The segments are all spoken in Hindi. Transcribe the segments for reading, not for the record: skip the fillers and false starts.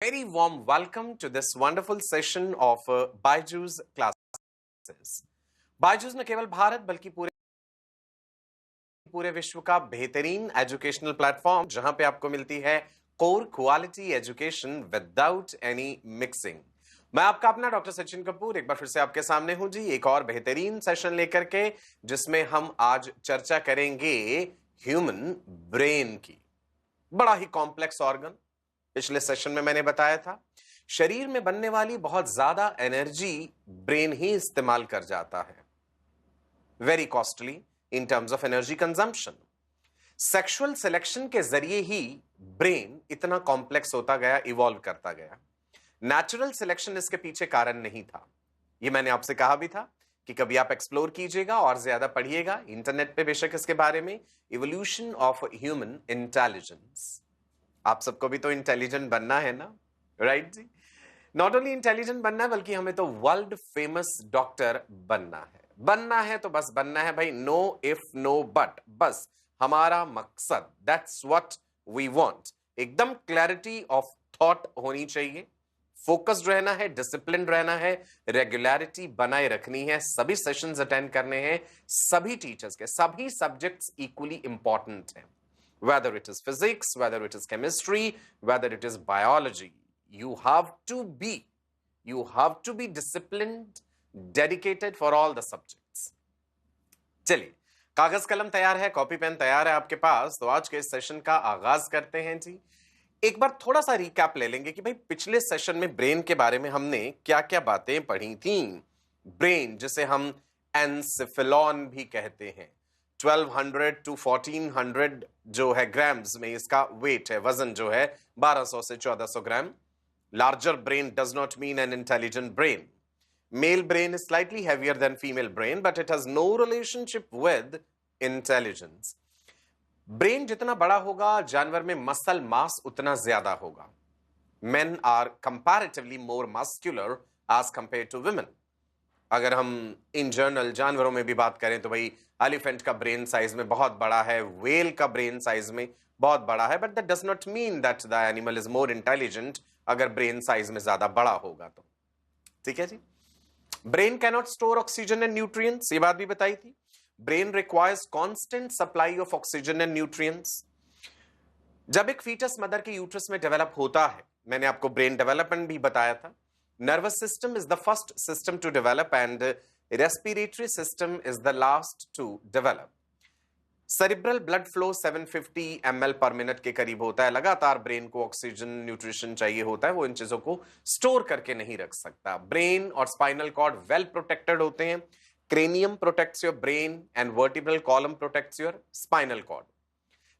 Very warm welcome to this wonderful session of Byju's classes. Byju's न केवल भारत बल्कि पूरे विश्व का बेहतरीन एजुकेशनल प्लेटफॉर्म जहां पे आपको मिलती है core quality education without any mixing. मैं आपका अपना डॉक्टर सचिन कपूर एक बार फिर से आपके सामने हूं जी, एक और बेहतरीन सेशन लेकर के, जिसमें हम आज चर्चा करेंगे ह्यूमन ब्रेन की। बड़ा ही कॉम्प्लेक्स ऑर्गन, पिछले सेशन में मैंने बताया था, शरीर में बनने वाली बहुत ज्यादा एनर्जी ब्रेन ही इस्तेमाल कर जाता है। Very costly in terms of energy consumption. Sexual selection के जरिए ही ब्रेन इतना कॉम्प्लेक्स होता गया, इवॉल्व करता गया। नेचुरल सिलेक्शन इसके पीछे कारण नहीं था। ये मैंने आपसे कहा भी था कि कभी आप एक्सप्लोर कीजिएगा और ज्यादा पढ़िएगा इंटरनेट पे बेशक इसके बारे में, इवोल्यूशन ऑफ ह्यूमन इंटेलिजेंस। आप सबको भी तो इंटेलिजेंट बनना है ना, राइट जी? नॉट ओनली इंटेलिजेंट बनना है बल्कि हमें तो वर्ल्ड फेमस डॉक्टर बनना है। बनना है तो बस बनना है भाई, नो इफ नो बट, बस हमारा मकसद, दैट्स व्हाट वी वांट। एकदम क्लैरिटी ऑफ थॉट होनी चाहिए, फोकस्ड रहना है, डिसिप्लिन रहना है, रेगुलरिटी बनाए रखनी है, सभी सेशंस अटेंड करने हैं, सभी टीचर्स के सभी सब्जेक्ट्स इक्वली इंपॉर्टेंट हैं, whether it is physics, whether it is chemistry, whether it is biology. You have to be disciplined, dedicated for all the subjects. चलिए, कागज कलम तैयार है, कॉपी पेन तैयार है आपके पास, तो आज के इस सेशन का आगाज करते हैं जी। एक बार थोड़ा सा रिकैप ले लेंगे कि भाई पिछले सेशन में ब्रेन के बारे में हमने क्या क्या बातें पढ़ी थी। ब्रेन जिसे हम एनसेफेलॉन भी कहते हैं, 1200 to 1400 जो है ग्राम्स में इसका वेट है, वजन जो है 1200 से 1400 gram. Larger brain does not mean an intelligent brain. Male brain is slightly heavier than female brain, but it has no relationship with intelligence. Brain जितना बड़ा होगा, जानवर में मसल मास उतना ज्यादा होगा। Men are comparatively more muscular as compare to women. अगर हम इन जनरल जानवरों में भी बात करें तो भाई एलिफेंट का ब्रेन साइज में बहुत बड़ा है, व्हेल का ब्रेन साइज में बहुत बड़ा है, but that does not mean that the animal is more intelligent अगर ब्रेन साइज में ज्यादा बड़ा होगा तो। ठीक है जी। Brain cannot store oxygen and nutrients, ये बात भी बताई थी। Brain requires constant supply of oxygen and nutrients. जब एक फीटस मदर के यूट्रस में डेवलप होता है, मैंने आपको ब्रेन डेवलपमेंट भी बताया था। Nervous system is the first system to develop and respiratory system is the last to develop. Cerebral blood flow 750 ml per minute के करीब होता है। लगातार ब्रेन को ऑक्सीजन न्यूट्रिशन चाहिए होता है, वो इन चीजों को स्टोर करके नहीं रख सकता। ब्रेन और स्पाइनल कॉर्ड वेल प्रोटेक्टेड होते हैं। Cranium protects your brain and vertebral column protects your spinal cord.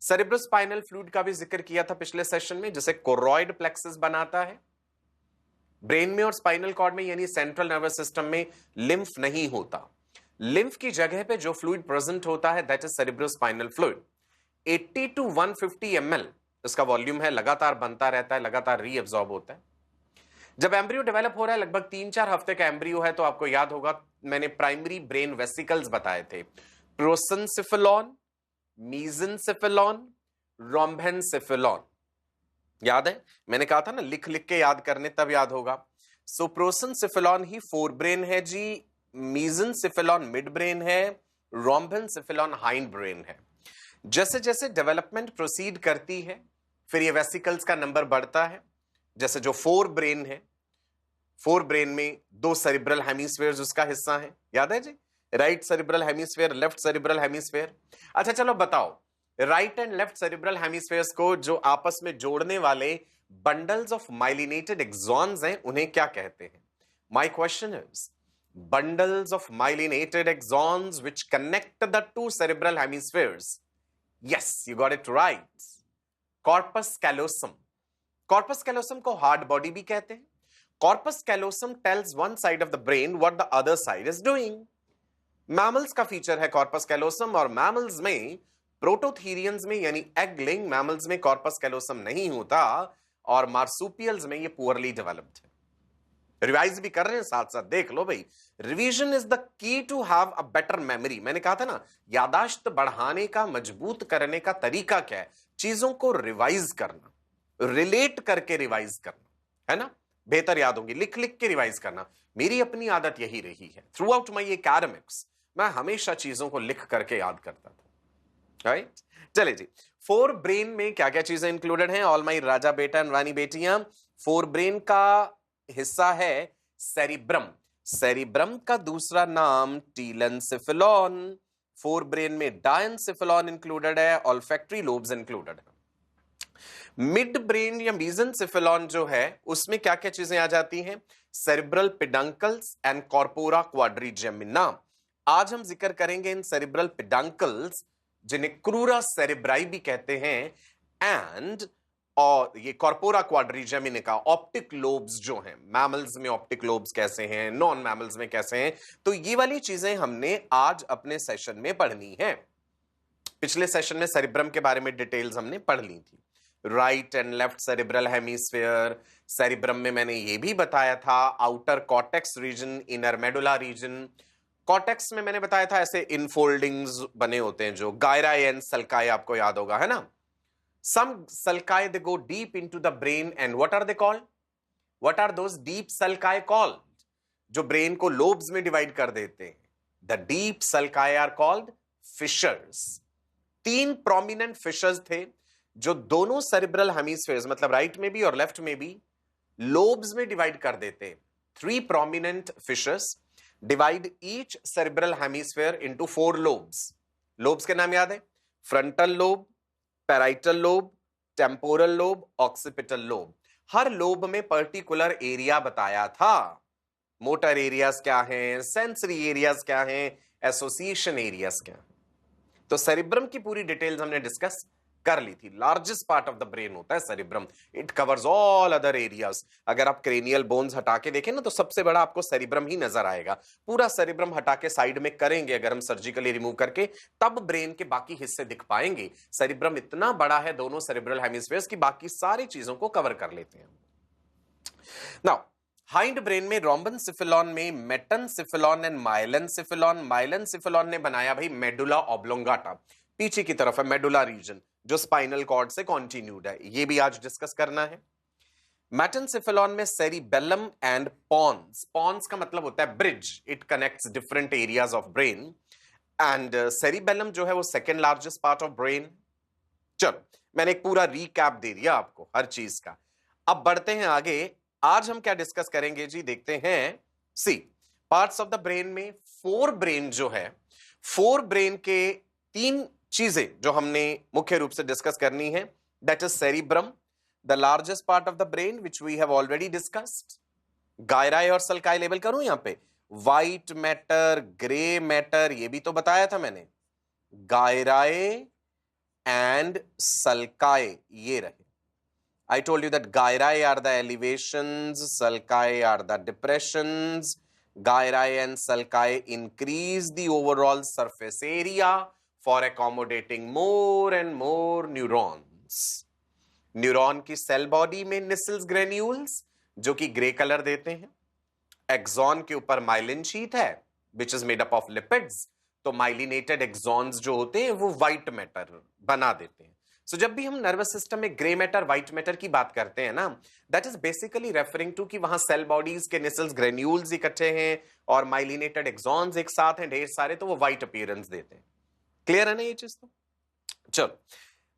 Cerebrospinal fluid का भी जिक्र किया था पिछले सेशन में, जिसे कोरॉइड प्लेक्सस बनाता है। ब्रेन में और स्पाइनल कॉर्ड में यानी सेंट्रल नर्वस सिस्टम में लिम्फ नहीं होता। लिम्फ की जगह पे जो फ्लूइड प्रेजेंट होता है that is cerebrospinal fluid. 80 to 150 ml इसका वॉल्यूम है, लगातार बनता रहता है, लगातार रीअब्सॉर्ब होता है। जब एम्ब्रियो डेवलप हो रहा है, लगभग 3-4 हफ्ते का एम्ब्रियो है, तो आपको याद होगा मैंने प्राइमरी ब्रेन वेसिकल्स बताए थे, प्रोसेंसेफेलॉन, मीजेंसेफेलॉन, रोम्बेनसेफेलॉन। याद है मैंने कहा था ना, लिख लिख के याद करने तब याद होगा। सो प्रोसेंसेफेलॉन ही फोर ब्रेन है जी, मीजेंसेफेलॉन मिड ब्रेन है, रोम्बेनसेफेलॉन हाइंड ब्रेन है। जैसे जैसे डेवलपमेंट प्रोसीड करती है, फिर ये वेसिकल्स का नंबर बढ़ता है। जैसे जो फोर ब्रेन है, फोर ब्रेन में 2 सेरिब्रल हेमिस्फीयर्स उसका हिस्सा है, याद है जी, right cerebral hemisphere, left cerebral hemisphere. अच्छा चलो बताओ, right and left cerebral hemispheres को जो आपस में जोड़ने वाले बंडल्स ऑफ माइलिनेटेड एक्सॉन्स हैं, उन्हें क्या कहते हैं? My question is, bundles of myelinated axons which connect the 2 cerebral hemispheres. Yes, you got it right, corpus callosum. Corpus callosum को हार्ड बॉडी भी कहते हैं। Corpus callosum tells one side of the brain what the other side is doing. Mammals का फीचर है कॉर्पस कैलोसम, और मैमल्स में, प्रोटोथीरियंस में यानी एग लेइंग मैमल्स में कॉर्पस कैलोसम नहीं होता, और मार्सुपियल्स में ये पुअरली डेवलप्ड है। रिवाइज भी कर रहे हैं साथ साथ, देख लो भाई, revision is the key to have a better memory. मैंने कहा था ना, यादाश्त बढ़ाने का, मजबूत करने का तरीका क्या है? चीजों को रिवाइज करना, रिलेट करके रिवाइज करना। है ना, बेहतर याद होंगी। लिख लिख के रिवाइज करना, मेरी अपनी आदत यही रही है थ्रू आउट माई एकेडमिक्स, मैं हमेशा चीजों को लिख करके याद करता था, राइट। चले जी, फोर ब्रेन में क्या क्या चीजें इंक्लूडेड हैं, ऑल माई राजा बेटा एंड रानी बेटियां। फोर ब्रेन का हिस्सा है सेरिब्रम, सेरिब्रम का दूसरा नाम टीलेंसिफेलॉन। फोर ब्रेन में डायंसिफेलॉन इंक्लूडेड है, ऑल्फैक्टरी लोब्स इंक्लूडेड है। मिड ब्रेन या मीजेंसिफेलॉन जो है उसमें क्या क्या चीजें आ जाती हैं, cerebral peduncles and corpora quadrigemina. आज हम जिक्र करेंगे इन सेरिब्रल पिडंकल्स, जिन्हें क्रूरा सेरिब्राई भी कहते हैं, एंड और ये कॉर्पोरा क्वाड्रिजेमिना का ऑप्टिक लोब्स जो हैं, मैमल्स में ऑप्टिक लोब्स कैसे हैं, नॉन मैमल्स में कैसे हैं, तो ये वाली चीजें हमने आज अपने सेशन में पढ़नी है। पिछले सेशन में सेरिब्रम के बारे में डिटेल्स हमने पढ़ ली थी, right and left cerebral hemisphere. Cerebrum में मैंने ये भी बताया था outer cortex region, inner medulla region. Cortex में मैंने बताया था ऐसे इनफोल्डिंग्स बने होते हैं जो गायराई एंड सल्काई, आपको याद होगा, है ना। Some sulci they go deep into the brain and what are they called, what are those deep sulci called, जो ब्रेन को लोब्स में डिवाइड कर देते हैं, the deep sulci are called fissures. तीन प्रोमिनेंट फिशर्स थे जो दोनों सेरिब्रल हेमिस्फीयर्स, मतलब राइट में भी और लेफ्ट में भी, लोब्स में डिवाइड कर देते। Three prominent fissures divide each cerebral hemisphere into four lobes. Lobes के नाम याद है, frontal lobe, parietal lobe, temporal lobe, occipital lobe. हर लोब में पर्टिकुलर एरिया बताया था, मोटर एरियाज क्या हैं, सेंसरी एरियाज क्या हैं, एसोसिएशन एरियाज क्या हैं। तो सेरिब्रम की पूरी डिटेल्स हमने डिस्कस कर ली थी। Largest part of the brain होता है cerebrum, it covers all other areas. अगर आप क्रेनियल बोन्स हटा के देखें ना तो सबसे बड़ा आपको सेरिब्रम ही नजर आएगा। पूरा सेरिब्रम हटा के साइड में करेंगे अगर हम सर्जिकली रिमूव करके, तब ब्रेन के बाकी हिस्से दिख पाएंगे। सेरिब्रम इतना बड़ा है दोनों सेरिब्रल हेमिस्फीयर्स की, बाकी सारी चीजों को कवर कर लेते हैं। नाउ हाइंड ब्रेन में रोम्बेनसिफेलॉन में मेटेनसिफेलॉन एंड माइलेनसिफेलॉन। माइलेनसिफेलॉन ने बनाया भाई मेडुला ऑब्लोंगाटा, पीछे की तरफ है मेडुला रीजन जो स्पाइनल कॉर्ड से कॉन्टिन्यूड है, ये भी आज डिस्कस करना है। मेटेनसिफेलॉन में सेरिबेलम एंड पॉन्स, पॉन्स का मतलब होता है bridge, it connects different areas of brain, and cerebellum जो है वो second largest part of brain. चलो मैंने एक पूरा रीकैप दे दिया आपको हर चीज का। अब बढ़ते हैं आगे, आज हम क्या डिस्कस करेंगे जी, देखते हैं। सी पार्ट्स ऑफ द ब्रेन में फोर ब्रेन जो है, फोर ब्रेन के तीन चीजें जो हमने मुख्य रूप से डिस्कस करनी है, that is cerebrum, the largest part of the brain which we have already discussed. Gyri और सल्काई लेवल करूं यहां पे, व्हाइट मैटर, ग्रे मैटर, ये भी तो बताया था मैंने, गायराई एंड सल्काई ये रहे। I told you that gyri are the elevations, sulci are the depressions. Gyri and sulci increase the overall surface area for accommodating more and more neurons. Neuron की सेल बॉडी में निसल्स ग्रेन्यूल्स जो कि ग्रे कलर देते हैं, एक्सॉन के ऊपर माइलिन शीट है which is made up of lipids, तो माइलिनेटेड एक्सॉन्स जो होते हैं वो व्हाइट मैटर बना देते हैं। So, जब भी हम नर्वस सिस्टम में ग्रे मैटर व्हाइट मैटर की बात करते हैं ना, that is basically referring to कि वहां सेल बॉडीज के निसल्स ग्रेन्यूल्स इकट्ठे हैं और माइलिनेटेड एक्सॉन्स एक साथ हैं ढेर सारे, तो वो व्हाइट अपीयरेंस देते हैं। क्लियर है ना ये चीज? तो चलो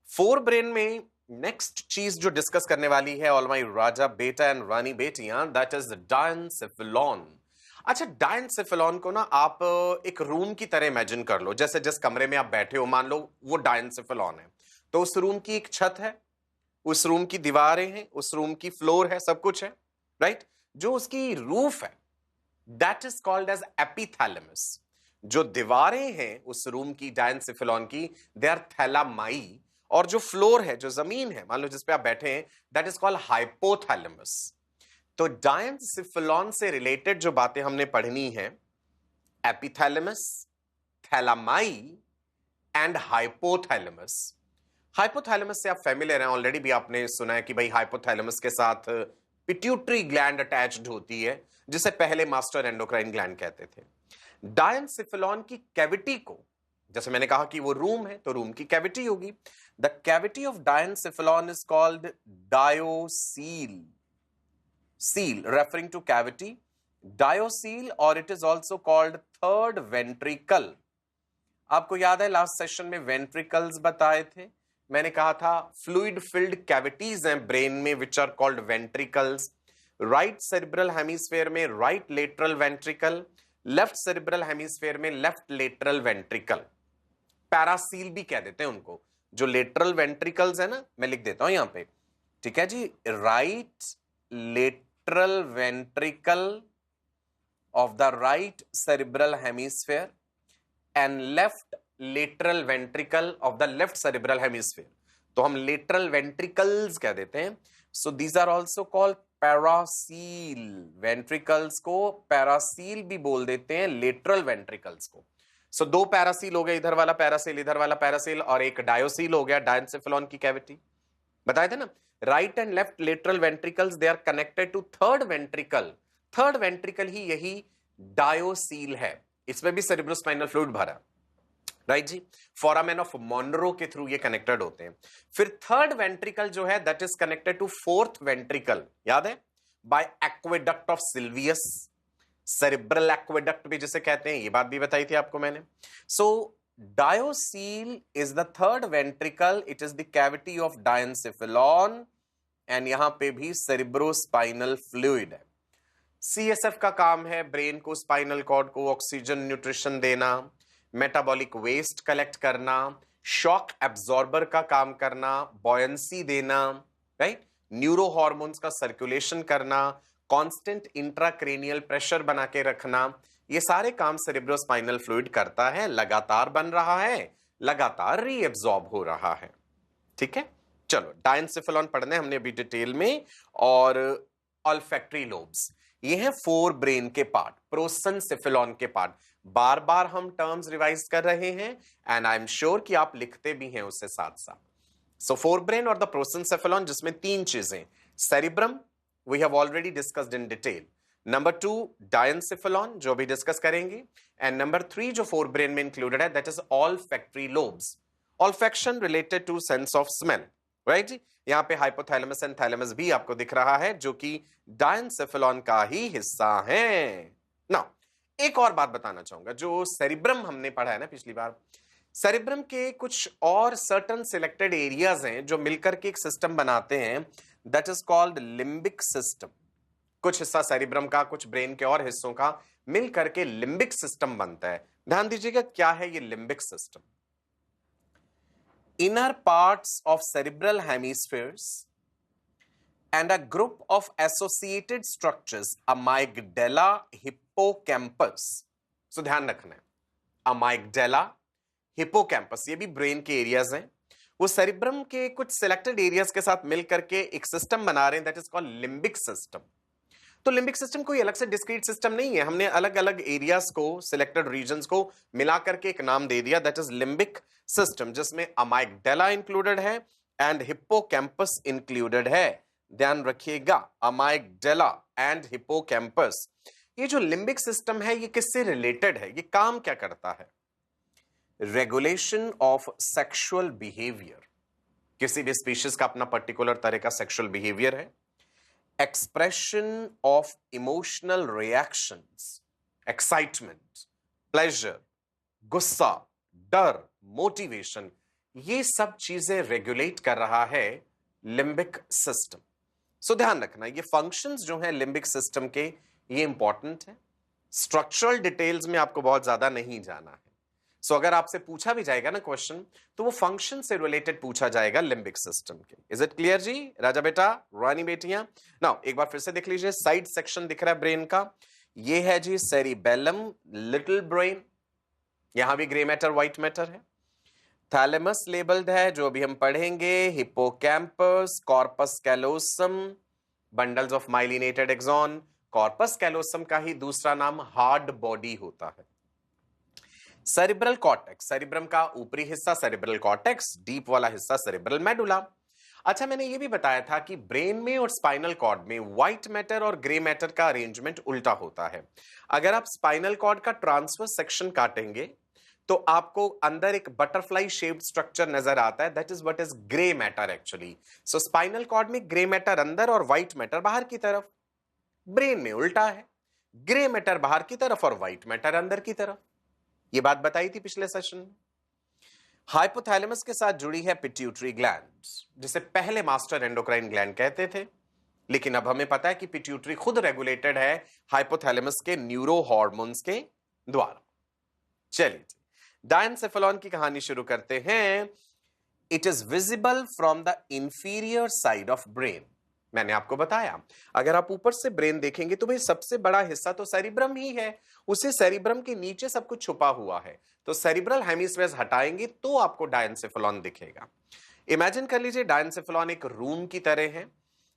फोर ब्रेन में नेक्स्ट चीज जो डिस्कस करने वाली है ऑल माई राजा बेटा एंड रानी बेटियां, दैट इज डायंसेफेलॉन। अच्छा, डायंसेफेलॉन को ना आप एक रूम की तरह इमेजिन कर लो, जैसे जिस कमरे में आप बैठे हो मान लो वो डायंसेफेलॉन है, तो उस रूम की एक छत है, उस रूम की दीवारें हैं, उस रूम की फ्लोर है, सब कुछ है, राइट। जो उसकी रूफ है that is called as epithalamus. जो दीवारें हैं उस रूम की डायंसेफेलॉन की, दे आर थैलामाई, और जो फ्लोर है, जो जमीन है मान लो जिस पे आप बैठे हैं, दैट इज कॉल्ड हाइपोथैलेमस। तो डायंसेफेलॉन से रिलेटेड जो बातें हमने पढ़नी है, एपिथैलेमस, थैलामाई एंड हाइपोथैलेमस। हाइपोथैलेमस से आप फेमिलियर हैं, ऑलरेडी भी आपने सुना है कि भाई हाइपोथैलेमस के साथ पिट्यूटरी ग्लैंड अटैच्ड होती है, जिसे पहले मास्टर एंडोक्राइन ग्लैंड कहते थे। डायंसेफेलॉन की कैविटी को, जैसे मैंने कहा कि वो रूम है तो रूम की कैविटी होगी, the cavity of diencephalon is called diocoel. seal referring to cavity, diocele or it is also called third ventricle. आपको याद है लास्ट सेशन में वेंट्रिकल्स बताए थे, मैंने कहा था फ्लूइड फिल्ड कैविटीज हैं ब्रेन में which are called ventricles. Right cerebral hemisphere में right lateral ventricle, left cerebral hemisphere में लेफ्ट लेटरल वेंट्रिकल. पैरासील भी कह देते हैं उनको. जो लेटरल वेंट्रिकल्स है ना, मैं लिख देता हूं यहां पे, ठीक है जी. Right lateral ventricle of the right cerebral hemisphere and left lateral ventricle of the left cerebral hemisphere. तो हम लेटरल वेंट्रिकल्स कह देते हैं. So these are also called paracoel. Ventricles को पैरासील भी बोल देते हैं, लेटरल वेंट्रिकल्स को. सो दो पैरासील हो गए, इधर वाला पैरासील, इधर वाला पैरासील, और एक डायोसील हो गया, डायनसेफेलॉन की कैविटी. बताए थे ना, right and left lateral ventricles they are connected to third ventricle. Third ventricle ही यही डायोसील है. इसमें भी सेरिब्रोस्पाइनल फ्लूइड भरा, राइट जी. फोरामेन ऑफ मॉनरो के थ्रू ये कनेक्टेड होते हैं. फिर थर्ड वेंट्रिकल जो है that is connected to fourth ventricle, याद है, by aqueduct of Sylvius. Cerebral aqueduct भी जिसे कहते हैं, ये बात भी बताई थी आपको मैंने. So diocoel is the third ventricle, it is the cavity of diencephalon, and यहां पे भी सेरिब्रोस्पाइनल फ्लूइड है. सीएसएफ का काम है ब्रेन को, स्पाइनल कॉर्ड को ऑक्सीजन न्यूट्रिशन देना, मेटाबॉलिक वेस्ट कलेक्ट करना, शॉक एब्जॉर्बर का काम करना, बॉयंसी देना, राइट, न्यूरो हार्मोन्स का सर्कुलेशन करना, कांस्टेंट इंट्राक्रेनियल प्रेशर बना के रखना. ये सारे काम सेरिब्रोस्पाइनल फ्लूइड करता है. लगातार बन रहा है, लगातार रीएब्जॉर्ब हो रहा है. ठीक है, चलो डायनसेफेलॉन पढ़ने हमने अभी डिटेल में. और ऑल्फैक्टरी लोब्स, ये हैं फोर ब्रेन के पार्ट, प्रोसेंसेफेलॉन के पार्ट. बार बार हम टर्म्स रिवाइज कर रहे हैं एंड आई एम श्योर कि आप लिखते भी हैं उससे साथ साथ. सो फोर ब्रेन और द प्रोसेंसेफेलॉन, जिसमें तीन चीजें, cerebrum we have already discussed in detail, number 2 diencephalon जो भी डिस्कस करेंगे, एंड नंबर 3 जो फोर ब्रेन में इंक्लूडेड है that is olfactory lobes. Olfaction related to sense of smell, right जी. यहां पे हाइपोथैलेमस एंड थैलेमस भी आपको दिख रहा है जो कि डायनसेफेलॉन का ही हिस्सा है. नाउ एक और बात बताना चाहूंगा, जो सेरिब्रम हमने पढ़ा है ना पिछली बार, सेरिब्रम के कुछ और सर्टन सिलेक्टेड एरियाज हैं जो मिलकर के एक सिस्टम बनाते हैं, that is called limbic system. कुछ हिस्सा सेरिब्रम का, कुछ ब्रेन के और हिस्सों का मिलकर के लिम्बिक सिस्टम बनता है. ध्यान दीजिएगा क्या है ये limbic system. Inner parts of cerebral hemispheres and a group of associated structures, amygdala, hippocampus. So ध्यान रखना है, amygdala, hippocampus ये भी ब्रेन के एरियाज हैं. वो सेरिब्रम के कुछ सिलेक्टेड एरियाज के साथ मिलकर के एक सिस्टम बना रहे हैं that is called limbic system. तो लिम्बिक सिस्टम कोई अलग से डिस्क्रीट सिस्टम नहीं है, हमने अलग अलग एरियाज को, सिलेक्टेड रीजन्स को मिलाकर के एक नाम दे दिया दैट इज लिम्बिक सिस्टम, जिसमें अमाइगडाला इंक्लूडेड है एंड हिप्पोकैम्पस इंक्लूडेड है. ध्यान रखिएगा, अमाइगडाला एंड हिप्पोकैम्पस. ये जो लिम्बिक सिस्टम है ये किससे रिलेटेड है, ये काम क्या करता है? Regulation of sexual behaviour. किसी भी स्पीशीज का अपना पर्टिकुलर तरह का सेक्सुअल बिहेवियर है. Expression of emotional reactions, excitement, pleasure, गुस्सा, डर, मोटिवेशन, ये सब चीजें रेगुलेट कर रहा है लिम्बिक सिस्टम. सो ध्यान रखना ये फंक्शंस जो हैं लिम्बिक सिस्टम के, ये इंपॉर्टेंट है. स्ट्रक्चरल डिटेल्स में आपको बहुत ज्यादा नहीं जाना है. सो अगर आपसे पूछा भी जाएगा ना क्वेश्चन, तो वो फंक्शन से रिलेटेड पूछा जाएगा लिम्बिक सिस्टम के. इज इट क्लियर जी? राजा बेटा, रानी बेटियां, नाउ एक बार फिर से देख लीजिए. साइड सेक्शन दिख रहा है ब्रेन का, ये है जी सेरिबेलम, लिटिल ब्रेन. यहां भी ग्रे मैटर व्हाइट मैटर है. थैलेमस लेबल्ड है जो अभी हम पढ़ेंगे, hippocampus, corpus callosum, bundles of myelinated axon. Corpus callosum का ही दूसरा नाम हार्ड बॉडी होता है. सेरिब्रल कॉर्टेक्स, सेरिब्रम का ऊपरी हिस्सा सेरिब्रल कॉर्टेक्स, डीप वाला हिस्सा सेरिब्रल मेडुला. अच्छा, मैंने ये भी बताया था कि ब्रेन में और स्पाइनल कॉर्ड में व्हाइट मैटर और ग्रे मैटर का अरेंजमेंट उल्टा होता है. अगर आप स्पाइनल कॉर्ड का ट्रांसवर्स सेक्शन काटेंगे तो आपको अंदर एक बटरफ्लाई शेप्ड स्ट्रक्चर नजर आता है, that is what is grey matter actually. So spinal cord में ग्रे मैटर अंदर और व्हाइट मैटर बाहर की तरफ. ब्रेन में उल्टा है, ग्रे मैटर बाहर की तरफ और व्हाइट मैटर अंदर की तरफ। ये बात बताई थी पिछले सेशन में। हाइपोथैलेमस के साथ जुड़ी है पिट्यूटरी ग्लैंड, जिसे पहले मास्टर एंडोक्राइन ग्लैंड कहते थे, लेकिन अब हमें पता है कि पिट्यूटरी खुद रेगुलेटेड है हाइपोथैलेमस के न्यूरो हार्मोन्स के द्वारा। चलिए डायनसेफेलॉन की कहानी शुरू करते हैं। It is visible from the inferior side of brain. मैंने आपको बताया, अगर आप ऊपर से ब्रेन देखेंगे तो भाई सबसे बड़ा हिस्सा तो सेरिब्रम ही है, उसे सेरिब्रम के नीचे सब कुछ छुपा हुआ है। तो सेरिब्रल हेमिस्फीयर्स हटाएंगे तो आपको डायनसेफेलॉन दिखेगा। इमेजिन कर लीजिए डायनसेफेलॉन एक रूम की तरह है।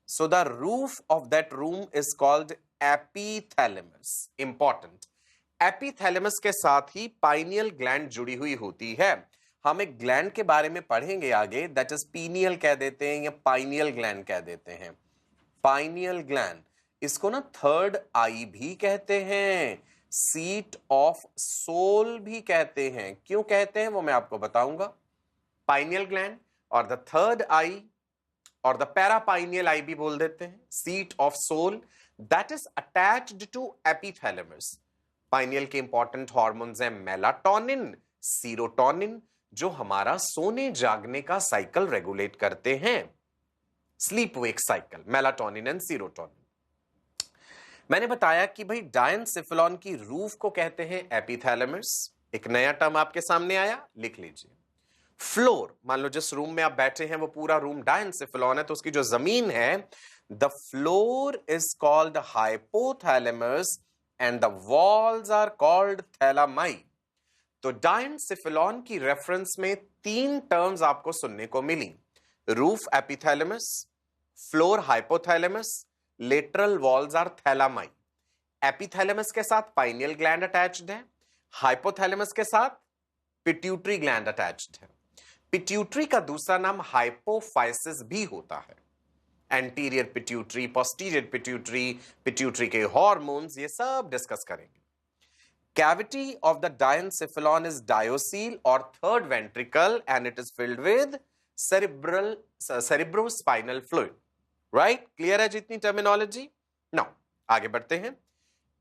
So the roof of that room is called epithalamus. Important, epithalamus के साथ ही पाइनियल ग्लैंड जुड़ी हुई होती है। हम एक ग्लैंड के बारे में पढ़ेंगे आगे, दैट इज पीनियल कह देते हैं या पाइनियल ग्लैंड कह देते हैं। पाइनियल ग्लैंड, इसको ना थर्ड आई भी कहते हैं, सीट ऑफ सोल भी कहते हैं। क्यों कहते हैं वो मैं आपको बताऊंगा। पाइनियल ग्लैंड और द थर्ड आई और द पैरापाइनियल आई भी बोल देते हैं, seat of soul, that is attached to epithalamus. Pineal के इंपॉर्टेंट हार्मोन्स हैं मेलाटोनिन, सीरोटोनिन, जो हमारा सोने जागने का साइकिल रेगुलेट करते हैं, sleep wake cycle, melatonin and serotonin. मैंने बताया कि भाई डायनसेफेलॉन की रूफ को कहते हैं एपीथैलेमस। एक नया टर्म आपके सामने आया, लिख लीजिए। फ्लोर, मान लो जिस रूम में आप बैठे हैं वो पूरा रूम डायनसेफेलॉन है, तो उसकी जो जमीन है, the floor is called hypothalamus and the walls are called thalami. तो डायनसेफेलॉन की रेफरेंस में तीन टर्म्स आपको सुनने को मिली, roof epithalamus, floor hypothalamus, lateral walls are thalami. Epithalamus के साथ पाइनियल ग्लैंड अटैच्ड है, हाइपोथैलेमस के साथ पिट्यूटरी ग्लैंड अटैच्ड है। पिट्यूटरी का दूसरा नाम हाइपोफाइसिस भी होता है। Anterior pituitary, posterior pituitary, pituitary के हार्मोन्स, ये सब डिस्कस करेंगे। Cavity of the diencephalon is diocele or third ventricle and it is filled with cerebrospinal fluid. Right? Clear है जितनी terminology? Now, आगे बढ़ते हैं।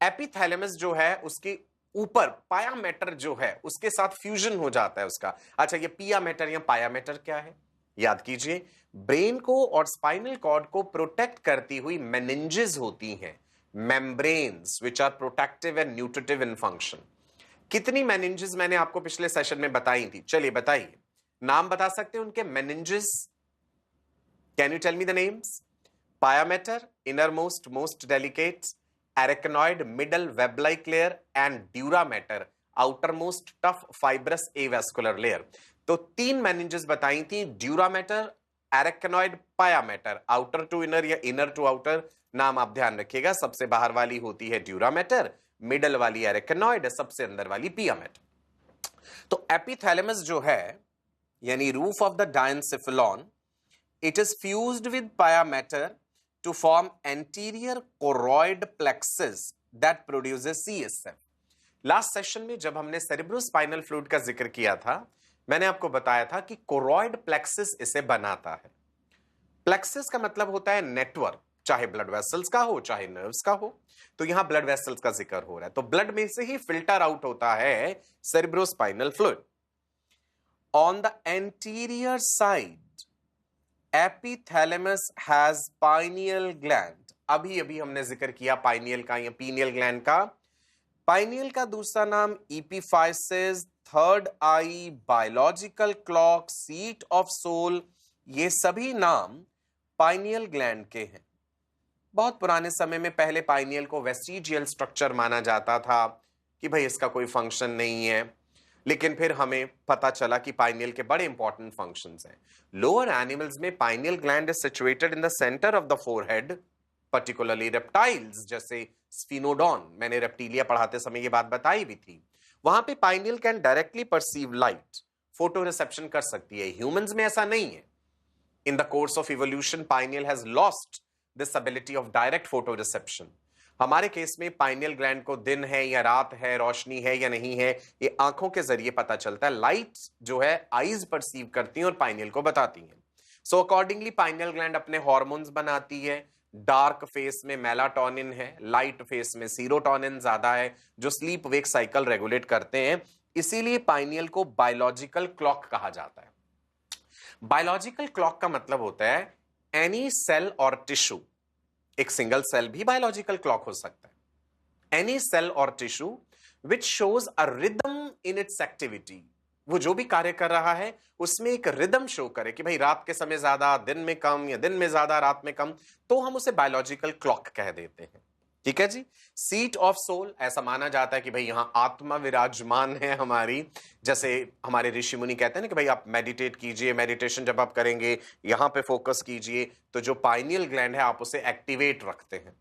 एपीथैलेमस जो है उसके ऊपर पाया मैटर जो है उसके साथ फ्यूजन हो जाता है उसका। अच्छा, ये पिया मैटर या पाया मैटर क्या है? याद कीजिए, ब्रेन को और स्पाइनल कॉर्ड को प्रोटेक्ट करती हुई मेनिंजेस होती हैं, membranes which are protective and nutritive in function। कितनी meninges मैंने आपको पिछले सेशन में बताई थी? चलिए बताइए, नाम बता सकते हैं उनके meninges? Can you tell me the names? Pyometer, innermost, most delicate, arachnoid, middle web-like layer and dura-mater, outermost tough fibrous avascular layer। तो तीन meninges बताई थी, dura-mater, arachnoid, pyometer, outer to inner या inner to outer। नाम आप ध्यान रखिएगा, सबसे बाहर वाली होती है ड्यूरामेटर, मिडल वाली एरेक्नॉइड, सबसे अंदर वाली पियामेटर। तो एपीथैलेमस जो है यानी roof of the diencephalon, it is fused with pia mater to form anterior choroid plexus that produces CSF. Last session में जब हमने सेरेब्रोस्पाइनल फ्लूइड का जिक्र किया था, मैंने आपको बताया था कि कोरॉइड प्लेक्सस इसे बनाता है। प्लेक्सस का मतलब होता है नेटवर्क, चाहे ब्लड वेसल्स का हो चाहे नर्व्स का हो। तो यहां ब्लड वेसल्स का जिक्र हो रहा है, तो ब्लड में से ही फिल्टर आउट होता है cerebrospinal fluid. On the anterior side epithalamus has pineal gland. अभी अभी हमने जिक्र किया पाइनियल का या पीनियल ग्लैंड का। पाइनियल का दूसरा नाम epiphysis, third eye, biological clock, seat of soul, ये सभी नाम पाइनियल ग्लैंड के हैं। बहुत पुराने समय में पहले पाइनियल को वेस्टिजियल स्ट्रक्चर माना जाता था कि भाई इसका कोई फंक्शन नहीं है, लेकिन फिर हमें पता चला कि पाइनियल के बड़े इंपॉर्टेंट फंक्शंस हैं। लोअर एनिमल्स में pineal gland is situated in the centre of the forehead, particularly reptiles जैसे स्फिनोडॉन, मैंने रेप्टिलिया पढ़ाते समय ये बात बताई भी थी। वहां पे pineal can directly perceive light, photo reception कर सकती है। ह्यूमंस में ऐसा नहीं है। In the course of evolution, pineal has lost this ability of direct photoreception। हमारे केस में पाइनियल ग्लैंड को दिन है या रात है, रोशनी है या नहीं है, ये आंखों के जरिए पता चलता है। लाइट जो है आईज परसीव करती हैं और पाइनियल को बताती हैं। सो अकॉर्डिंगली पाइनियल ग्लैंड अपने हार्मोन्स बनाती है, डार्क फेस में मेलाटोनिन है, लाइट फेस में सीरोटोनिन ज्यादा है, जो स्लीप वेक साइकिल रेगुलेट करते हैं। इसीलिए पाइनियल को बायोलॉजिकल क्लॉक कहा जाता है। बायोलॉजिकल क्लॉक का मतलब होता है एनी सेल और टिश्यू, एक सिंगल सेल भी बायोलॉजिकल क्लॉक हो सकता है, एनी सेल और tissue which shows a rhythm in its activity, वो जो भी कार्य कर रहा है उसमें एक रिदम शो करे कि भाई रात के समय ज्यादा, दिन में कम, या दिन में ज्यादा रात में कम, तो हम उसे बायोलॉजिकल क्लॉक कह देते हैं। ठीक है जी। सीट ऑफ सोल, ऐसा माना जाता है कि भाई यहां आत्मा विराजमान है हमारी। जैसे हमारे ऋषि मुनि कहते हैं ना कि भाई आप मेडिटेट कीजिए, मेडिटेशन जब आप करेंगे यहां पे फोकस कीजिए तो जो पाइनियल ग्लैंड है आप उसे एक्टिवेट रखते हैं,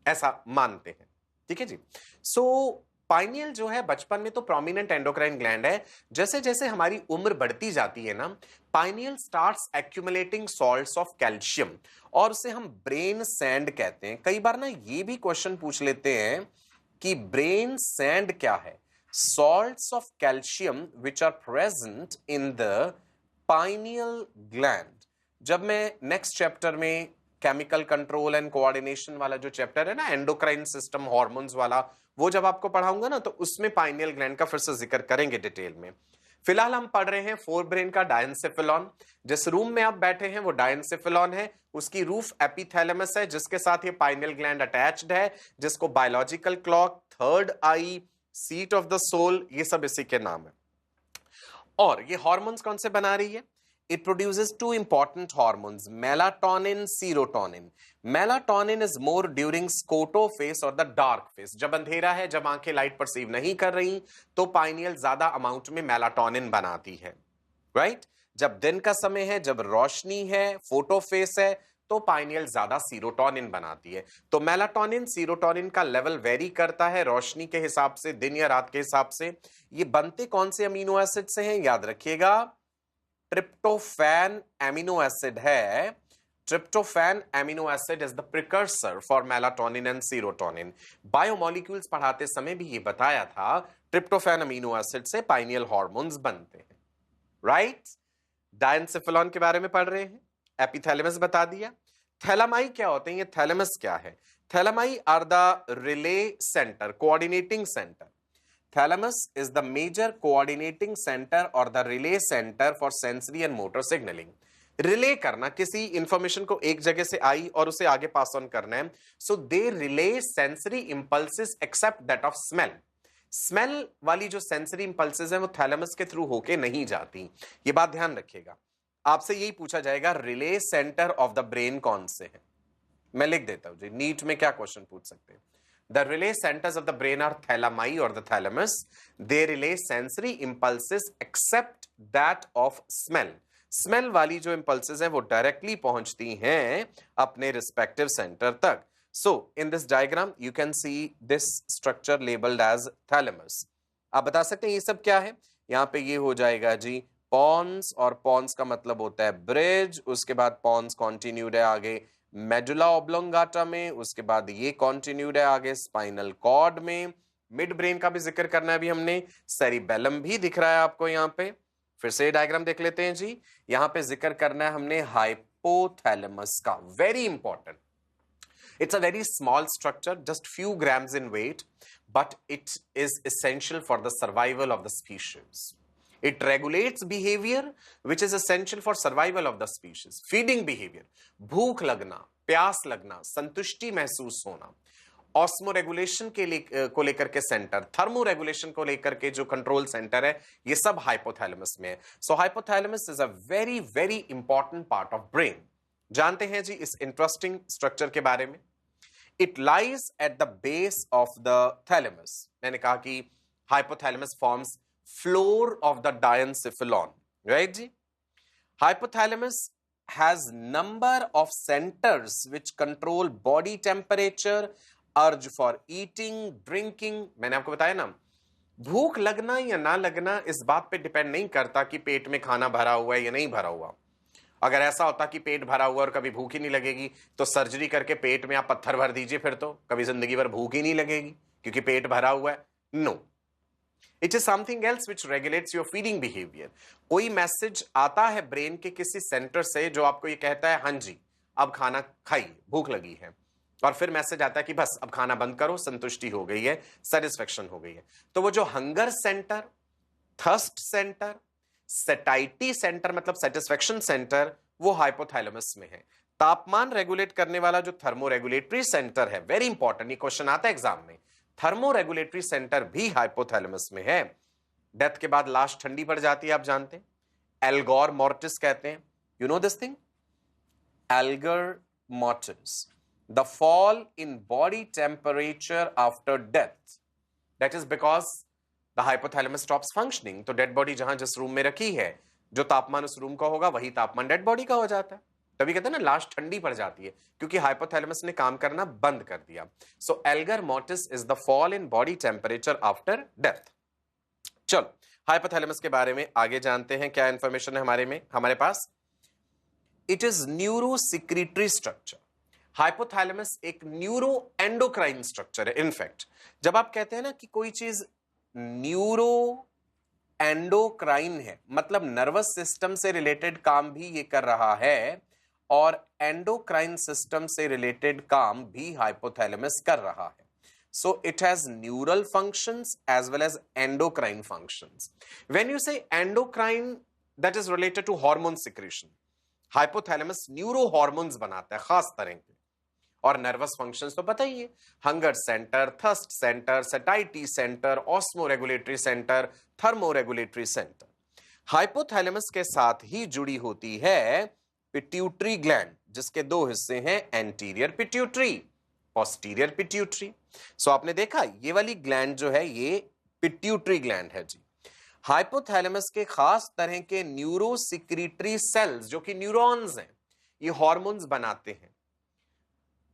ऐसा मानते हैं। ठीक है जी। सो पाइनियल जो है बचपन में तो प्रोमिनेंट एंडोक्राइन ग्लैंड है। जैसे जैसे हमारी उम्र बढ़ती जाती है ना, pineal starts accumulating salts of calcium, और उसे हम ब्रेन सैंड कहते हैं। कई बार ना ये भी क्वेश्चन पूछ लेते हैं कि ब्रेन सैंड क्या है? Salts of calcium which are present in the pineal gland. जब मैं नेक्स्ट चैप्टर में केमिकल कंट्रोल एंड कोऑर्डिनेशन वाला जो चैप्टर है ना, एंडोक्राइन सिस्टम हार्मोन्स वाला, वो जब आपको पढ़ाऊंगा ना तो उसमें पाइनियल ग्लैंड का फिर से जिक्र करेंगे डिटेल में। फिलहाल हम पढ़ रहे हैं फोर ब्रेन का डायंसेफेलॉन। जिस रूम में आप बैठे हैं वो डायंसेफेलॉन है, उसकी रूफ एपिथैलेमस है जिसके साथ ये पाइनियल ग्लैंड अटैच्ड है, जिसको biological clock, third eye, seat of the soul, ये सब इसी के नाम है। और ये हार्मोन्स कौन से बना रही है? It produces two important hormones, melatonin, serotonin. Melatonin is more during scotophase or the dark phase. जब अंधेरा है, जब आंखें लाइट परसीव नहीं कर रही, तो पाइनियल ज्यादा अमाउंट में मेलाटोनिन बनाती है, राइट? जब दिन का समय है, जब रोशनी है, फोटोफेस है, तो पाइनियल ज्यादा सीरोटोनिन बनाती है। तो मेलाटोनिन सीरोटोनिन का लेवल वेरी करता है रोशनी के हिसाब से, दिन या रात के हिसाब से। ये बनते कौन से अमीनो एसिड से हैं? याद रखिएगा, ट्रिप्टोफैन एमिनो एसिड है। Tryptophan amino acid is the precursor for melatonin and serotonin. Biomolecules पढ़ाते समय भी ये बताया था, ट्रिप्टोफैन अमीनो एसिड से पाइनियल हार्मोन्स बनते हैं, राइट? डायंसेफेलॉन के बारे में पढ़ रहे हैं, एपिथैलेमस बता दिया। थैलेमाई क्या होते हैं? ये थैलेमस क्या है? Thalami are the relay centre, coordinating centre. Thalamus is the major coordinating center or the relay center for sensory and motor signaling. Relay करना, किसी इंफॉर्मेशन को एक जगह से आई और उसे आगे पास ऑन करना है। So they relay sensory impulses except that of smell. Smell वाली जो सेंसरी इंपल्सेस है वो थैलेमस के थ्रू होके नहीं जाती, ये बात ध्यान रखिएगा। आपसे यही पूछा जाएगा, relay centre of the brain कौन से है? मैं लिख देता हूं जी, नीट में क्या क्वेश्चन पूछ सकते हैं। The relay centers of the brain are thalami or the thalamus. They relay sensory impulses except that of smell. Smell वाली जो impulses हैं वो directly पहुंचती हैं अपने respective center तक। So in this diagram you can see this structure labeled as thalamus. आप बता सकते हैं ये सब क्या है? यहाँ पे ये हो जाएगा जी pons, और pons का मतलब होता है bridge, उसके बाद pons continued है आगे मेडुला ऑब्लोंगाटा में, उसके बाद ये कॉन्टिन्यूड है आगे स्पाइनल कॉर्ड में। मिड ब्रेन का भी जिक्र करना है अभी हमने, सेरिबेलम भी दिख रहा है आपको यहाँ पे। फिर से डायग्राम देख लेते हैं जी। यहाँ पे जिक्र करना है हमने हाइपोथैलेमस का, very important. It's a very small structure, just few grams in weight, but it is essential for the survival of the species. It regulates behavior which is essential for survival of the species. Feeding behavior, भूख लगना, प्यास लगना, संतुष्टि महसूस होना, ऑस्मो रेगुलेशन के लिए को लेकर के सेंटर, थर्मो रेगुलेशन को लेकर के जो कंट्रोल सेंटर है, ये सब हाइपोथैलेमस में है. So hypothalamus is a very very important part of brain. जानते हैं जी इस इंटरेस्टिंग स्ट्रक्चर के बारे में. It lies at the base of the thalamus. मैंने कहा कि hypothalamus forms floor of the diencephalon, right ji? Hypothalamus has number of centers which control body temperature, urge for eating, drinking. मैंने आपको बताया ना, भूख लगना या ना लगना इस बात पे डिपेंड नहीं करता कि पेट में खाना भरा हुआ है या नहीं भरा हुआ. अगर ऐसा होता कि पेट भरा हुआ और कभी भूख ही नहीं लगेगी तो सर्जरी करके पेट में आप पत्थर भर दीजिए, फिर तो कभी जिंदगी भर भूख ही नहीं लगेगी क्योंकि पेट भरा हुआ है. No, it is something else which regulates your feeding behaviour. कोई मैसेज आता है ब्रेन के किसी सेंटर से जो आपको ये कहता है हाँ जी अब खाना खाइए, भूख लगी है. और फिर मैसेज आता है कि बस अब खाना बंद करो, संतुष्टि हो गई है, सेटिस्फेक्शन हो गई है। तो वो जो hunger centre, thirst centre, satiety centre मतलब सेटिस्फेक्शन सेंटर, वो हाइपोथैलेमस में है। तापमान रेगुलेट करने वाला जो थर्मोरेगुलेटरी सेंटर है, वेरी इंपॉर्टेंट, ये क्वेश्चन आता है एग्जाम में, थर्मोरेगुलेटरी सेंटर भी हाइपोथैलेमस में है। डेथ के बाद लाश ठंडी पड़ जाती है, आप जानते हैं, एल्गोर मोर्टिस कहते हैं। You know this thing, Elgar mortis, the fall in body temperature after death, that is because the hypothalamus stops functioning. तो डेड बॉडी जहां जिस रूम में रखी है, जो तापमान उस रूम का होगा वही तापमान डेड बॉडी का हो जाता है। तभी कहते हैं ना लाश ठंडी पड़ जाती है, क्योंकि हाइपोथैलेमस ने काम करना बंद कर दिया। So algor mortis is the fall in body temperature after death. चलो हाइपोथैलेमस के बारे में आगे जानते हैं, क्या इंफॉर्मेशन है हमारे पास। It is neuro secretory structure. Hypothalamus एक न्यूरो एंडोक्राइन स्ट्रक्चर है। इनफैक्ट जब आप कहते हैं ना कि कोई चीज न्यूरो एंडोक्राइन है, मतलब नर्वस सिस्टम से रिलेटेड काम भी ये कर रहा है, और एंडोक्राइन सिस्टम से रिलेटेड काम भी हाइपोथैलेमस कर रहा है। So it has neural functions as well as endocrine functions. When you say endocrine, that is related to hormone secretion. Hypothalamus neurohormones बनाता है खास तरह के, और नर्वस फंक्शंस तो पता ही है, hunger centre, thirst centre, satisfaction centre, osmoregulatory centre, thermoregulatory centre. Hypothalamus के साथ ही जुड़ी होती है पिट्यूटरी ग्लैंड, जिसके दो हिस्से हैं, एंटीरियर पिट्यूटरी, पोस्टीरियर पिट्यूटरी। सो आपने देखा ये वाली ग्लैंड जो है ये पिट्यूटरी ग्लैंड है जी। हाइपोथैलेमस के खास तरह के न्यूरो सिक्रीटरी सेल्स जो कि न्यूरॉन्स हैं, ये हार्मोन्स बनाते हैं।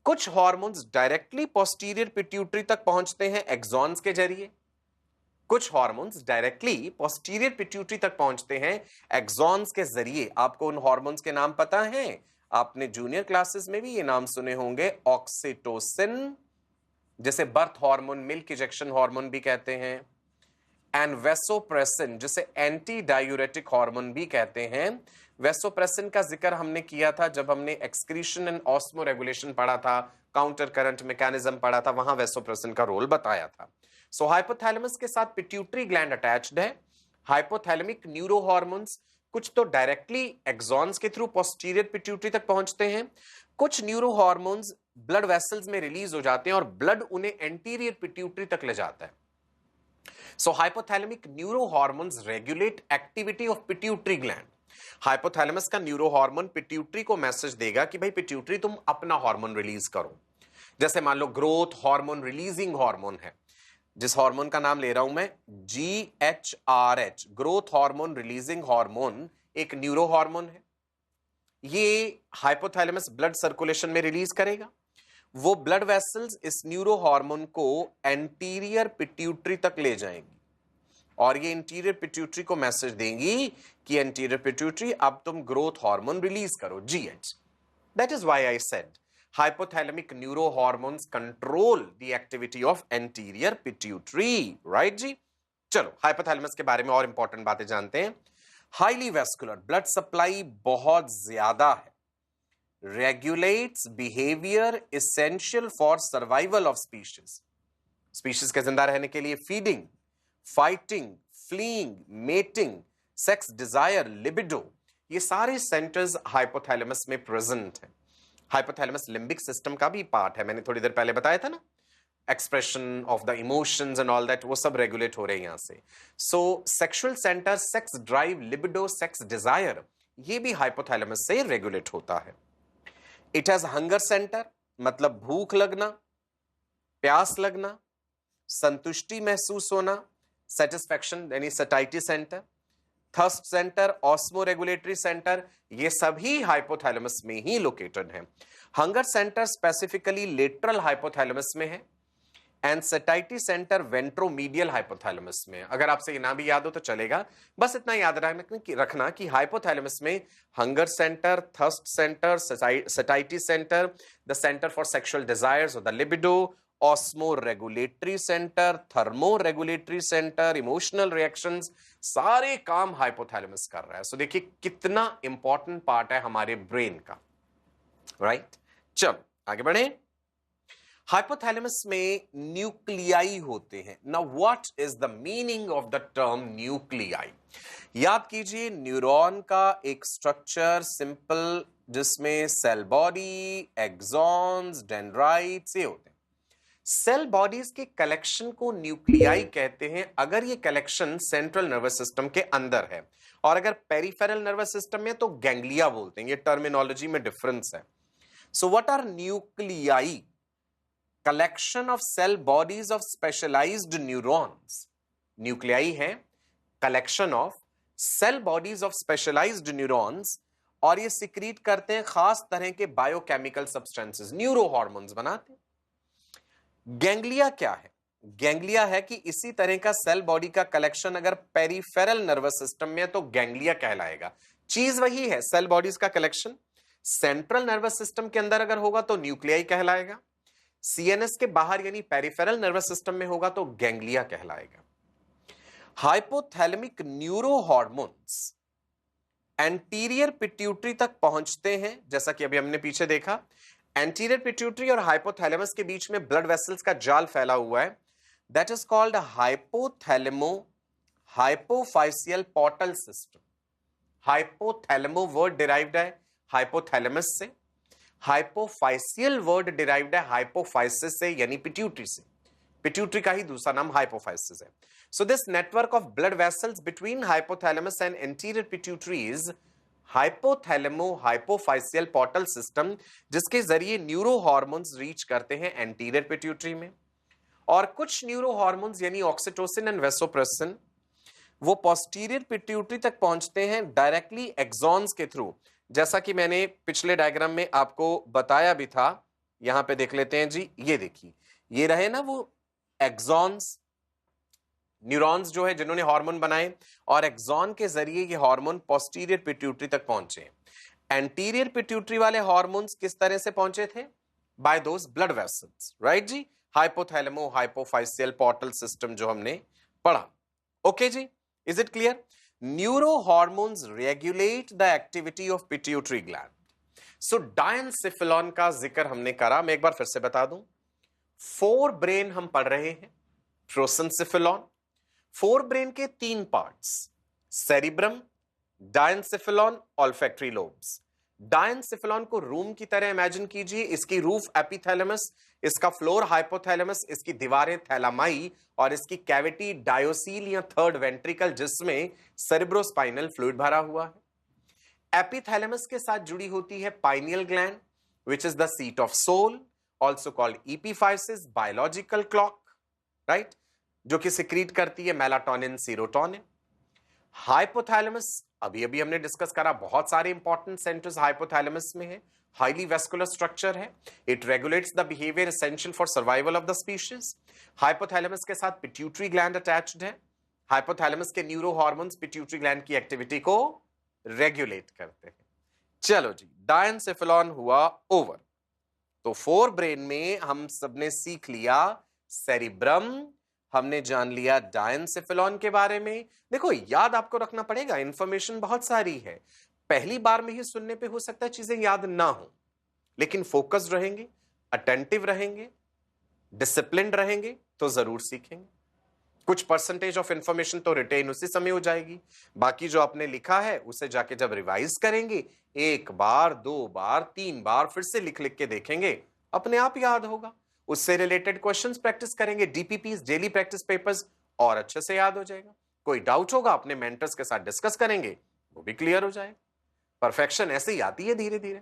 कुछ हार्मोन्स डायरेक्टली पोस्टीरियर पिट्यूटरी तक पहुंचते हैं एक्सॉन्स के जरिए, कुछ हार्मोन्स डायरेक्टली पोस्टीरियर पिट्यूटरी तक पहुंचते हैं एक्सॉन्स के जरिए। आपको उन हार्मोन्स के नाम पता हैं? आपने जूनियर क्लासेस में भी ये नाम सुने होंगे, ऑक्सीटोसिन, जिसे birth hormone, milk ejection hormone भी कहते हैं, एंड वेसोप्रेसिन, जिसे एंटी डायूरेटिक हार्मोन भी कहते हैं। वेसोप्रेसिन का जिक्र हमने किया था जब हमने एक्सक्रीशन एंड ऑस्मो रेगुलेशन पढ़ा था, काउंटर करंट मैकेनिज्म पढ़ा था, वहां वेसोप्रेसिन का रोल बताया था। सो हाइपोथैलेमस के साथ पिट्यूटरी ग्लैंड अटैच्ड है। हाइपोथैलेमिक न्यूरो हार्मोन्स कुछ तो डायरेक्टली एक्सॉन्स के थ्रू पोस्टीरियर पिट्यूटरी तक पहुंचते हैं, कुछ न्यूरो हार्मोन्स ब्लड वेसल्स में रिलीज हो जाते हैं और ब्लड उन्हें एंटीरियर पिट्यूटरी तक ले जाता है। So hypothalamic neuro hormones regulate activity of pituitary gland. Hypothalamus का न्यूरो हार्मोन पिट्यूटरी को मैसेज देगा कि भाई पिट्यूटरी तुम अपना हार्मोन रिलीज करो। जैसे मान लो ग्रोथ हार्मोन रिलीजिंग हार्मोन है, जिस हार्मोन का नाम ले रहा हूं मैं, GHRH, growth hormone releasing hormone, एक न्यूरो हार्मोन है। ये हाइपोथैलेमस ब्लड सर्कुलेशन में रिलीज करेगा। वो ब्लड वेसल्स इस न्यूरो हार्मोन को एंटीरियर पिट्यूटरी तक ले जाएंगी, और ये इंटीरियर पिट्यूटरी को मैसेज देंगी कि एंटीरियर पिट्यूटरी अब तुम ग्रोथ हार्मोन रिलीज करो, GH। That is why I said hypothalamic neurohormones control the activity of anterior pituitary, right जी। चलो हाइपोथैलेमस के बारे में और इंपॉर्टेंट बातें जानते हैं। हाईली वेस्कुलर, ब्लड सप्लाई बहुत ज्यादा है, regulates behaviour essential for survival of species. Species के जिंदा रहने के लिए feeding, fighting, fleeing, mating, sex Dzire, libido, ये सारे सेंटर्स हाइपोथैलेमस में प्रेजेंट हैं। हाइपोथैलेमस लिम्बिक सिस्टम का भी पार्ट है, मैंने थोड़ी देर पहले बताया था ना, expression of the emotions and all that, वो सब रेगुलेट हो रहे हैं यहां से। सो sexual centre, sex drive, libido, sex Dzire, ये भी हाइपोथैलेमस से रेगुलेट होता है। इट हैज हंगर सेंटर, मतलब भूख लगना, प्यास लगना, संतुष्टि महसूस होना, सेटिस्फैक्शन यानी satisfaction centre, thirst centre, osmo regulatory centre, ये सभी हाइपोथैलेमस में ही लोकेटेड हैं। Hunger centre specifically lateral hypothalamus में है, and satisfaction centre ventromedial hypothalamus में। अगर आपसे ये ना भी याद हो तो चलेगा, बस इतना याद रखना कि हाइपोथैलेमस में hunger centre, thirst centre, satisfaction centre, the centre for sexual desires और the libido, osmo regulatory centre, thermo regulatory centre, emotional reactions, सारे काम हाइपोथैलेमस कर रहा है। सो देखिए कितना इंपॉर्टेंट पार्ट है हमारे ब्रेन का, राइट। चलो आगे बढ़े। हाइपोथैलेमस में न्यूक्लियाई होते हैं। Now what is the meaning of the term nuclei? याद कीजिए, न्यूरॉन का एक स्ट्रक्चर सिंपल जिसमें सेल बॉडी, एक्सॉन्स, डेंड्राइट्स ये होते हैं। सेल बॉडीज के कलेक्शन को न्यूक्लियाई कहते हैं अगर ये कलेक्शन सेंट्रल नर्वस सिस्टम के अंदर है, और अगर पेरिफेरल नर्वस सिस्टम में तो गैंग्लिया बोलते हैं। ये टर्मिनोलॉजी में डिफरेंस है। So what are nuclei? Collection of cell bodies of specialised neurons. Nuclei है collection of cell bodies of specialised neurons, और ये सिक्रीट करते हैं खास तरह के बायोकेमिकल सब्सटेंसेस, न्यूरो हार्मोन्स बनाते हैं। गैंग्लिया क्या है? गैंग्लिया है कि इसी तरह का सेल बॉडी का कलेक्शन अगर पेरिफेरल नर्वस सिस्टम में है तो गैंग्लिया कहलाएगा। चीज वही है, सेल बॉडीज का कलेक्शन सेंट्रल नर्वस सिस्टम के अंदर अगर होगा तो न्यूक्लियाई कहलाएगा, सीएनएस के बाहर यानी पेरिफेरल नर्वस सिस्टम में होगा तो गैंग्लिया कहलाएगा। Hypothalamic neuro hormones anterior pituitary तक पहुंचते हैं, जैसा कि अभी हमने पीछे देखा। एंटीरियर पिट्यूटरी और हाइपोथैलेमस के बीच में ब्लड वेसल्स का जाल फैला हुआ है, that is called hypothalamo hypophyseal portal system. Hypothalamo word derived है हाइपोथैलेमस से, हाइपोफाइसियल वर्ड डिराइव्ड है हाइपोफाइसिस से यानी पिट्यूटरी से। पिट्यूटरी का ही दूसरा नाम हाइपोफाइसिस है। So this network of blood vessels between hypothalamus and anterior pituitary is hypothalamo hypophyseal portal system, जिसके जरिए न्यूरो हार्मोन्स रीच करते हैं एंटीरियर पिट्यूटरी में। और कुछ न्यूरो हार्मोन्स यानी ऑक्सीटोसिन एंड वेसोप्रेसिन वो पोस्टीरियर पिट्यूटरी तक पहुंचते हैं डायरेक्टली एक्सॉन्स के थ्रू, जैसा कि मैंने पिछले डायग्राम में आपको बताया भी था। यहां पे देख लेते हैं जी, ये देखिए, ये रहे ना वो एक्सॉन्स, न्यूरॉन्स जो है जिन्होंने हार्मोन बनाए, और एक्सॉन के जरिए ये हार्मोन पोस्टीरियर पिट्यूटरी तक पहुंचे। एंटीरियर पिट्यूटरी वाले हार्मोन्स किस तरह से पहुंचे थे? By those blood vessels, right जी। हाइपोथैलेमो हाइपोफाइसियल पोर्टल सिस्टम जो हमने पढ़ा। ओके जी, is it clear? Neuro hormones regulate the activity of pituitary gland. So diencephalon का जिक्र हमने करा, मैं एक बार फिर से बता दूं। फोर ब्रेन हम पढ़ रहे हैं, प्रोसेंसिफिलॉन। फोर ब्रेन के तीन parts, cerebrum, diencephalon, olfactory lobes. Diencephalon को रूम की तरह इमेजिन कीजिए, इसकी रूफ एपिथैलेमस, इसका फ्लोर हाइपोथैलेमस, इसकी दीवारें थैलामाई, और इसकी कैविटी डायोसील या थर्ड वेंट्रिकल जिसमें सेरिब्रोस्पाइनल फ्लूइड भरा हुआ है। एपिथैलेमस के साथ जुड़ी होती है pineal gland which is the seat of soul, also called epiphysis, biological clock, right, जो कि सिक्रीट करती है मेलाटोनिन, सीरोटोनिन। हाइपोथैलेमस अभी अभी हमने डिस्कस करा, बहुत सारे इंपॉर्टेंट सेंटर्स हाइपोथैलेमस में है, हाईली वेस्कुलर स्ट्रक्चर है, it regulates the behaviour essential for survival of the species. Hypothalamus के साथ पिट्यूटरी ग्लैंड अटैच्ड है। हाइपोथैलेमस के न्यूरो हार्मोन्स पिट्यूटरी ग्लैंड की एक्टिविटी को रेगुलेट करते हैं। चलो जी, डायंसिफिलॉन हुआ ओवर। तो फोर ब्रेन में हम सबने सीख लिया सेरिब्रम, हमने जान लिया डायंसिफिलॉन के बारे में। देखो, याद आपको रखना पड़ेगा, इंफॉर्मेशन बहुत सारी है, पहली बार में ही सुनने पे हो सकता है चीजें याद ना हो, लेकिन फोकस्ड रहेंगे, अटेंटिव रहेंगे, डिसिप्लिन्ड रहेंगे तो जरूर सीखेंगे। कुछ परसेंटेज ऑफ इंफॉर्मेशन तो रिटेन उसी समय हो जाएगी, बाकी जो आपने लिखा है उसे जाके जब रिवाइज करेंगे, एक बार, दो बार, तीन बार फिर से लिख लिख के देखेंगे, अपने आप याद होगा। उससे रिलेटेड क्वेश्चंस प्रैक्टिस करेंगे, डीपीपीस, डेली प्रैक्टिस पेपर्स, और अच्छे से याद हो जाएगा। कोई डाउट होगा अपने मेंटर्स के साथ डिस्कस करेंगे, वो भी क्लियर हो जाएगा। परफेक्शन ऐसे ही आती है धीरे धीरे।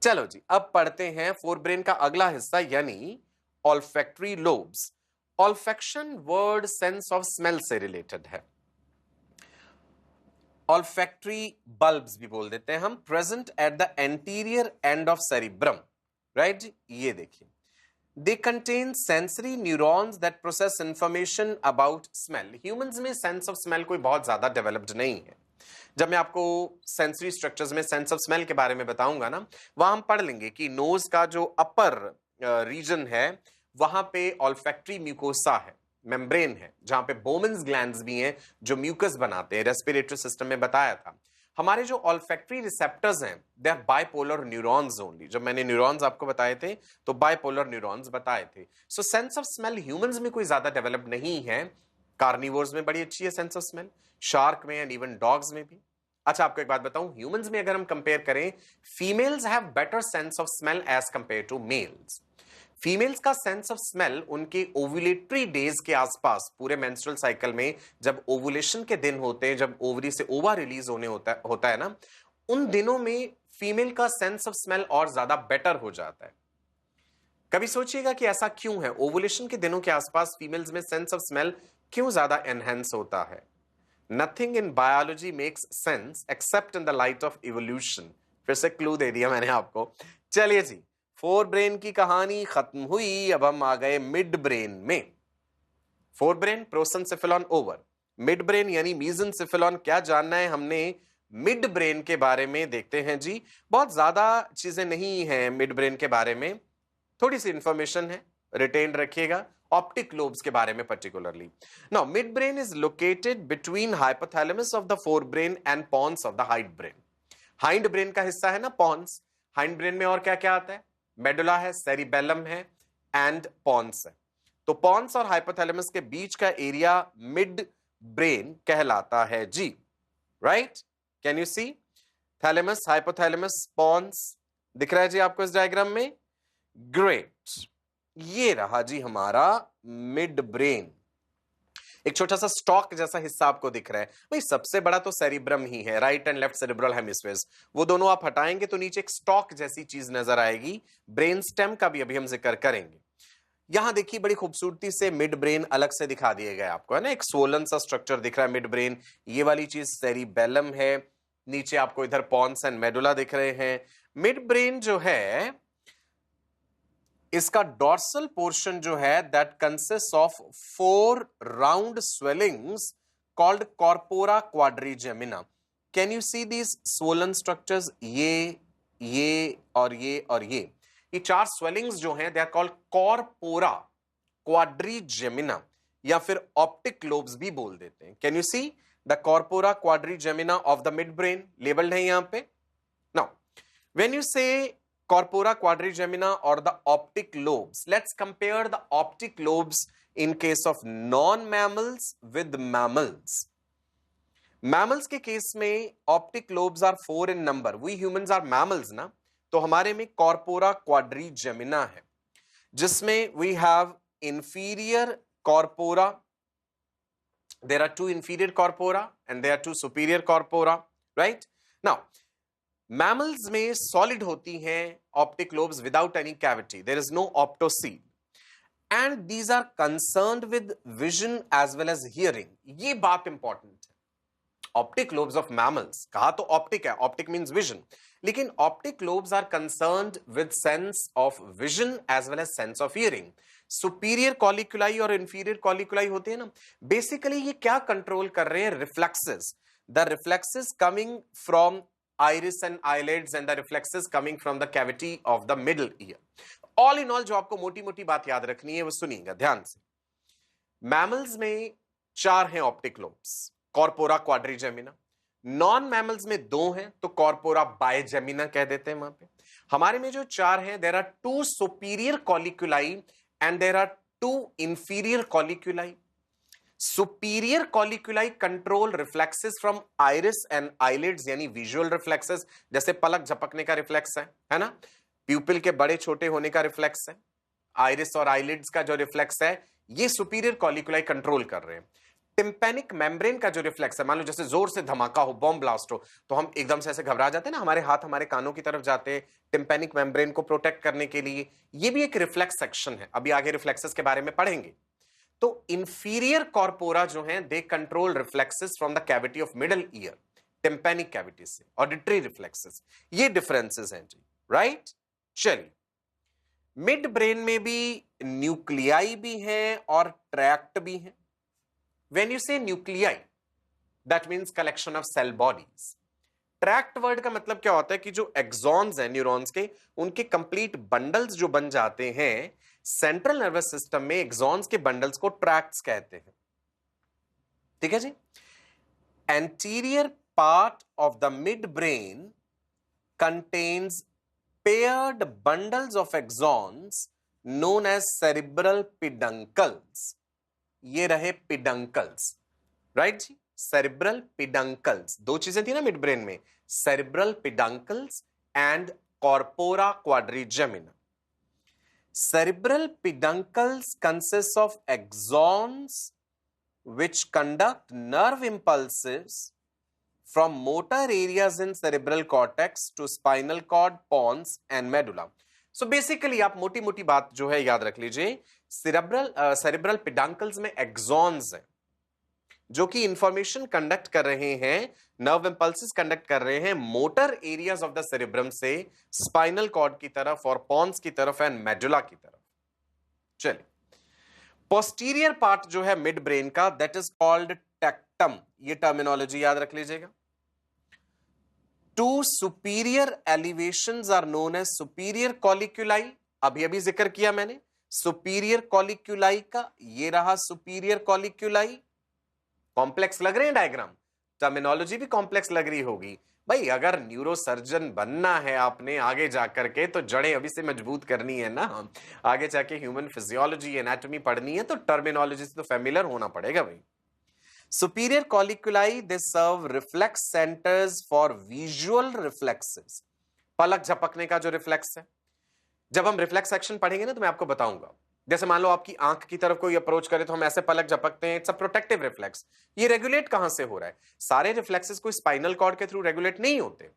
चलो जी, अब पढ़ते हैं फोर ब्रेन का अगला हिस्सा यानी olfactory lobes. Olfaction word sense of smell से रिलेटेड है। ऑल्फैक्टरी बल्ब्स भी बोल देते हैं हम, present at the anterior end of cerebrum, right जी। ये देखिए, they contain sensory neurons that process information about smell। humans में sense of smell कोई बहुत ज्यादा developed नहीं है। जब मैं आपको सेंसरी स्ट्रक्चर्स में सेंस ऑफ स्मेल के बारे में बताऊंगा ना, वहां हम पढ़ लेंगे कि नोज का जो अपर रीजन है वहां पे ऑल्फैक्टरी म्यूकोसा है, मेम्ब्रेन है, जहां पे बोमेन्स ग्लैंड्स भी हैं जो म्यूकस बनाते हैं, रेस्पिरेटरी सिस्टम में बताया था। हमारे जो ऑल्फैक्टरी रिसेप्टर्स हैं they are bipolar neurons only. जब मैंने न्यूरॉन्स आपको बताए थे तो बाइपोलर न्यूरॉन्स बताए थे। सो सेंस ऑफ स्मेल ह्यूमंस में कोई ज्यादा डेवलप नहीं है, कार्निवोर्स में बड़ी अच्छी है सेंस ऑफ स्मेल, शार्क में एंड इवन डॉग्स में भी। अच्छा आपको एक बात बताऊं, ह्यूमंस में अगर हम कंपेयर करें, females have better sense of smell as compare to males. Females का सेंस ऑफ स्मेल उनके ओव्यूलेटरी डेज के आसपास, पूरे मेंस्ट्रुअल साइकिल में जब ओवुलेशन के दिन होते हैं, जब ओवरी से ओवा रिलीज होने होता है ना, उन दिनों में फीमेल का सेंस ऑफ स्मेल और ज्यादा बेटर हो जाता है। कभी सोचिएगा कि ऐसा क्यों है, ओवुलेशन के दिनों के आसपास फीमेल्स में सेंस ऑफ स्मेल क्यों ज्यादा एनहेंस होता है? Nothing in biology makes sense accept in the light of evolution. फिर से क्लू दे दिया मैंने आपको। चलिए जी, फोर ब्रेन की कहानी खत्म हुई, अब हम आ गए मिड ब्रेन में। Fore brain prosencephalon over, mid brain यानी मीजेंसिफेलॉन। क्या जानना है हमने मिड ब्रेन के बारे में? देखते हैं जी। बहुत ज्यादा चीजें नहीं हैं मिड ब्रेन के बारे में, थोड़ी सी इंफॉर्मेशन है, रिटेन रखिएगा। ऑप्टिक लोब्स के बारे में particularly. Now midbrain is located between hypothalamus of the forebrain and pons of the hindbrain. Hindbrain का हिस्सा है ना पॉन्स। हाइंड ब्रेन में और क्या क्या आता है? मेडुला है, सेरिबेलम है एंड पॉन्स है। तो पॉन्स और हाइपोथैलेमस के बीच का एरिया मिड ब्रेन कहलाता है जी। Right, can you see? Thalamus, hypothalamus, pons दिख रहा है जी आपको इस डायग्राम में? ग्रेट, ये रहा जी हमारा मिड ब्रेन। एक छोटा सा स्टॉक जैसा हिस्सा आपको दिख रहा है भाई, सबसे बड़ा तो सेरिब्रम ही है, right and left cerebral hemispheres. वो दोनों आप हटाएंगे तो नीचे एक स्टॉक जैसी चीज नजर आएगी। ब्रेन स्टेम का भी अभी हम जिक्र करेंगे। यहां देखिए बड़ी खूबसूरती से मिड ब्रेन अलग से दिखा दिए गए आपको, है ना, एक सोलन सा स्ट्रक्चर दिख रहा है मिड ब्रेन। ये वाली चीज सेरिबेलम है, नीचे आपको इधर पॉन्स एंड मेडुला दिख रहे हैं। मिड ब्रेन जो है, इसका डॉर्सल पोर्शन जो है that consist of 4 round swellings called corpora quadrigemina. Can you see these swollen structures? ये और ये और ये 4 स्वेलिंग्स जो हैं they are called corpora quadrigemina, या फिर ऑप्टिक लोब्स भी बोल देते हैं। Can you see the corpora quadrigemina of the mid brain? Labelled है यहां पे। Now when you say corpora quadrigemina or the optic lobes, let's compare the optic lobes in case of non-mammals with mammals. Mammals के केस में optic lobes are 4 in number. We humans are mammals ना, तो हमारे में corpora quadrigemina है, जिसमें we have inferior corpora. There are 2 inferior corpora and there are 2 superior corpora, right? Now mammals में सॉलिड होती हैं optic lobes without any cavity, there is no optocoel, and these are concerned with vision as well as hearing. ये बात इंपॉर्टेंट है। ऑप्टिक लोब्स ऑफ मैमल्स, कहा तो ऑप्टिक है, ऑप्टिक मींस विजन, लेकिन optic lobes are concerned with sense of vision as well as sense of hearing. Superior colliculi और इंफीरियर कॉलिक्युलाई होते हैं ना, बेसिकली ये क्या कंट्रोल कर रहे हैं? Reflexes, the reflexes coming from iris and eyelids and the reflexes coming from the cavity of the middle ear. All in all जो आपको मोटी मोटी बात याद रखनी है वो सुनिएगा ध्यान से। मैमल्स में 4 हैं optic lobes, corpora quadrigemina. Non mammals में 2 हैं, तो कॉर्पोरा बाइजेमिना कह देते हैं वहां पे। हमारे में जो 4 हैं, there are 2 superior colliculi and there are 2 inferior colliculi. Superior colliculi control reflexes from iris and eyelids, यानी विजुअल रिफ्लेक्सेस, जैसे पलक झपकने का रिफ्लेक्स है ना, प्यूपिल के बड़े छोटे होने का रिफ्लेक्स है, आइरिस और आईलिड्स का जो रिफ्लेक्स है ये सुपीरियर कॉलिक्युलाई कंट्रोल कर रहे हैं। टिम्पैनिक मेम्ब्रेन का जो रिफ्लेक्स है, मान लो जैसे जोर से धमाका हो, बॉम्ब ब्लास्ट हो, तो हम एकदम से ऐसे घबरा जाते हैं ना, हमारे हाथ हमारे कानों की तरफ जाते हैं टिम्पैनिक मेम्ब्रेन को प्रोटेक्ट करने के लिए। ये भी एक रिफ्लेक्स सेक्शन है, अभी आगे रिफ्लेक्सेस के बारे में पढ़ेंगे। तो इंफीरियर कॉर्पोरा जो हैं they control reflexes from the cavity of middle ear, tympanic cavity से, ऑडिटरी रिफ्लेक्सेस। ये डिफरेंसेस हैं जी, राइट। चलिए, मिड ब्रेन में भी न्यूक्लियाई भी हैं और ट्रैक्ट भी हैं। When you say nuclei, that means collection of cell bodies. Tract word का मतलब क्या होता है कि जो एक्सॉन्स हैं न्यूरॉन्स के, उनके कंप्लीट बंडल्स जो बन जाते हैं सेंट्रल नर्वस सिस्टम में, एक्सॉन्स के बंडल्स को ट्रैक्ट्स कहते हैं। ठीक है जी। Anterior part of the midbrain contains paired bundles of axons known as cerebral peduncles. ये रहे peduncles, राइट जी? सेरिब्रल पिडंकल्स, दो चीजें थी ना मिड ब्रेन में, cerebral peduncles and corpora quadrigemina. Cerebral peduncles consists of axons which conduct nerve impulses from motor areas in cerebral cortex to spinal cord, pons and medulla. So basically आप मोटी मोटी बात जो है याद रख लीजिए, cerebral peduncles में axons है जो कि इंफॉर्मेशन कंडक्ट कर रहे हैं, नर्व इंपल्सेस कंडक्ट कर रहे हैं motor areas of the cerebrum से स्पाइनल कॉर्ड की तरफ और पॉन्स की तरफ एंड मेडुला की तरफ. चलिए, पोस्टीरियर पार्ट जो है मिड ब्रेन का, दैट इज कॉल्ड टेक्टम. ये टर्मिनोलॉजी याद रख लीजिएगा. Two superior elevations are known as superior colliculi. अभी अभी जिक्र किया मैंने सुपीरियर कॉलिक्यूलाई का. ये रहा सुपीरियर कॉलिक्यूलाई. कॉम्प्लेक्स लग रहे हैं डायग्राम, टर्मिनोलॉजी भी कॉम्प्लेक्स लग रही होगी. भाई अगर न्यूरोसर्जन बनना है आपने आगे जाकर के, तो जड़ें अभी से मजबूत करनी है ना. आगे जाके ह्यूमन फिजियोलॉजी, एनाटॉमी पढ़नी है, तो टर्मिनोलॉजी से तो फेमिलियर होना पड़ेगा भाई. Superior colliculi they serve reflex centres for visual reflexes. पलक झपकने का जो रिफ्लेक्स है, जब हम रिफ्लेक्स एक्शन पढ़ेंगे ना तो मैं आपको बताऊंगा. जैसे मान लो आपकी आंख की तरफ कोई अप्रोच करे तो हम ऐसे पलक झपकते हैं. It's a protective reflex. ये रेगुलेट कहां से हो रहा है? सारे रिफ्लेक्सेस कोई स्पाइनल कॉर्ड के थ्रू रेगुलेट नहीं होते.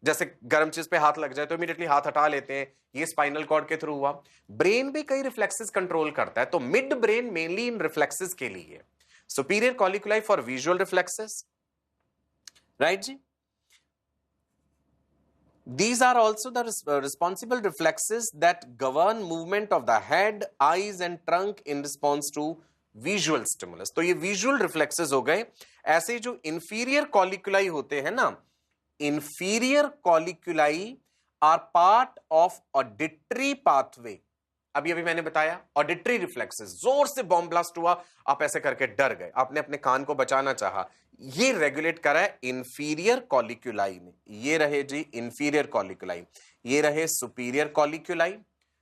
जैसे गर्म चीज पे हाथ लग जाए तो इमीडिएटली हाथ हटा लेते हैं, ये स्पाइनल कॉर्ड के थ्रू हुआ. ब्रेन भी कई रिफ्लेक्सेस कंट्रोल करता है, तो मिड ब्रेन मेनली इन रिफ्लेक्सेस के लिए. Superior colliculi for visual reflexes, right जी. These are also the responsible reflexes that govern movement of the head, eyes and trunk in response to visual stimulus. तो ये visual reflexes हो गए. ऐसे जो inferior colliculi होते हैं ना, inferior colliculi are part of auditory pathway. अभी अभी मैंने बताया ऑडिटरी रिफ्लेक्सेस. जोर से बॉम्ब ब्लास्ट हुआ, आप ऐसे करके डर गए, आपने अपने कान को बचाना चाहा, ये रेगुलेट करा है इंफीरियर कॉलिक्यूलाई में. ये रहे जी इंफीरियर कॉलिक्यूलाई, ये रहे सुपीरियर कॉलिक्यूलाई.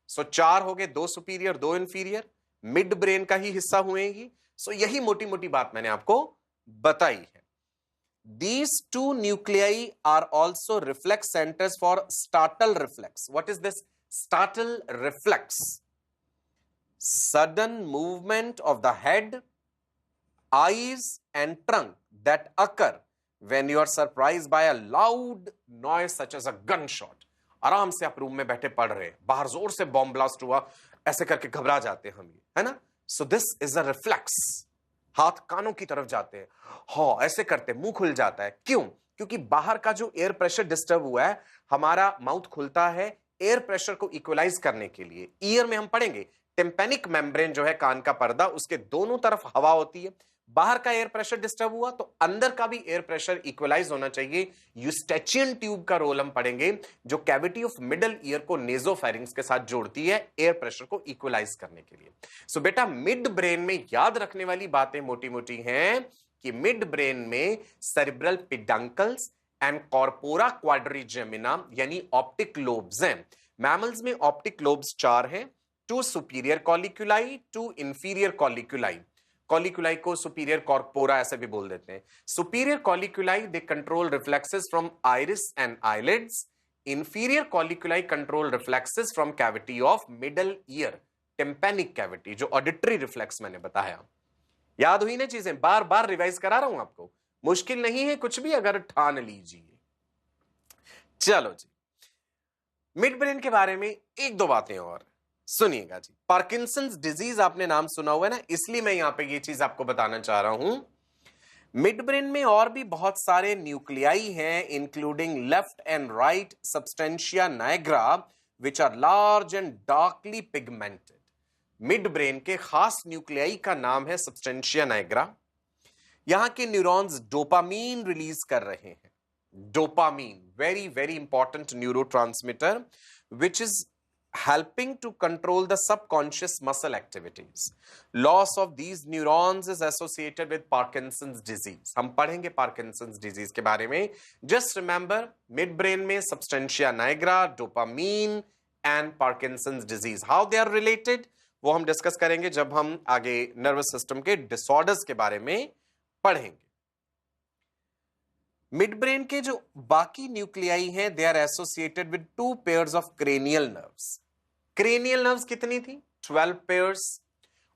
सो चार हो गए, दो सुपीरियर दो इंफीरियर, मिड ब्रेन का ही हिस्सा हुए ही. सो यही मोटी मोटी बात मैंने आपको बताई है. These two nuclei are also reflex centers for startle reflex. What is this startle reflex? Sudden movement of the head, eyes and trunk that occur when you are surprised by a loud noise such as a gunshot. आराम से आप रूम में बैठे पढ़ रहे हैं, बाहर जोर से बॉम्ब ब्लास्ट हुआ, ऐसे करके घबरा जाते हैं हम, ये है ना. सो दिस इज अ रिफ्लेक्स. हाथ कानों की तरफ जाते हैं, हाँ ऐसे करते, मुंह खुल जाता है. क्यों? क्योंकि बाहर का जो एयर प्रेशर डिस्टर्ब हुआ है, हमारा माउथ खुलता है एयर प्रेशर को इक्वलाइज करने के लिए. ईयर में हम पढ़ेंगे टिम्पैनिक मेम्ब्रेन जो है कान का पर्दा, उसके दोनों तरफ हवा होती है. बाहर का एयर प्रेशर डिस्टर्ब हुआ तो अंदर का भी एयर प्रेशर इक्वलाइज होना चाहिए. यूस्टेचियन ट्यूब का रोल हम पढ़ेंगे, जो कैविटी ऑफ मिडल ईयर को नेजोफेरिंग्स के साथ जोड़ती है एयर प्रेशर को इक्वलाइज करने के लिए. सो बेटा मिड ब्रेन में याद रखने वाली बातें मोटी मोटी हैं कि मिड ब्रेन में cerebral peduncles and corpora quadrigemina यानी ऑप्टिक लोब्स हैं. मैमल्स में ऑप्टिक लोब्स चार हैं, two superior colliculi, two inferior colliculi. Colliculi को सुपीरियर कॉर्पोरा ऐसे भी बोल देते हैं. Superior colliculi they control reflexes from iris and eyelids. Inferior colliculi control reflexes from cavity of middle ear, tympanic cavity, जो ऑडिटरी रिफ्लेक्स मैंने बताया. याद हुई ना चीजें? बार बार रिवाइज करा रहा हूं आपको, मुश्किल नहीं है कुछ भी अगर ठान लीजिए. चलो जी, मिड ब्रेन के बारे में एक दो बातें और सुनिएगा जी. पार्किंसंस डिजीज आपने नाम सुना हुआ है ना, इसलिए मैं यहां पे ये चीज आपको बताना चाह रहा हूं. मिड ब्रेन में और भी बहुत सारे न्यूक्लियाई हैं, including left and right substantia nigra, which are large and darkly pigmented. Midbrain के खास न्यूक्लियाई का नाम है सबस्टेंशिया नाइग्रा. यहां के न्यूरॉन्स डोपामीन रिलीज कर रहे हैं. Dopamine, very very important neurotransmitter, which is helping to control the subconscious muscle activities. Loss of these neurons is associated with Parkinson's disease. हम पढ़ेंगे Parkinson's disease के बारे में. Just remember, midbrain में substantia nigra, dopamine and Parkinson's disease. How they are related? वो हम डिस्कस करेंगे जब हम आगे नर्वस सिस्टम के डिसऑर्डर्स के बारे में पढ़ेंगे. मिड ब्रेन के जो बाकी न्यूक्लियाई हैं, they are associated with 2 pairs of cranial nerves. Cranial nerves कितनी थी? 12 pairs.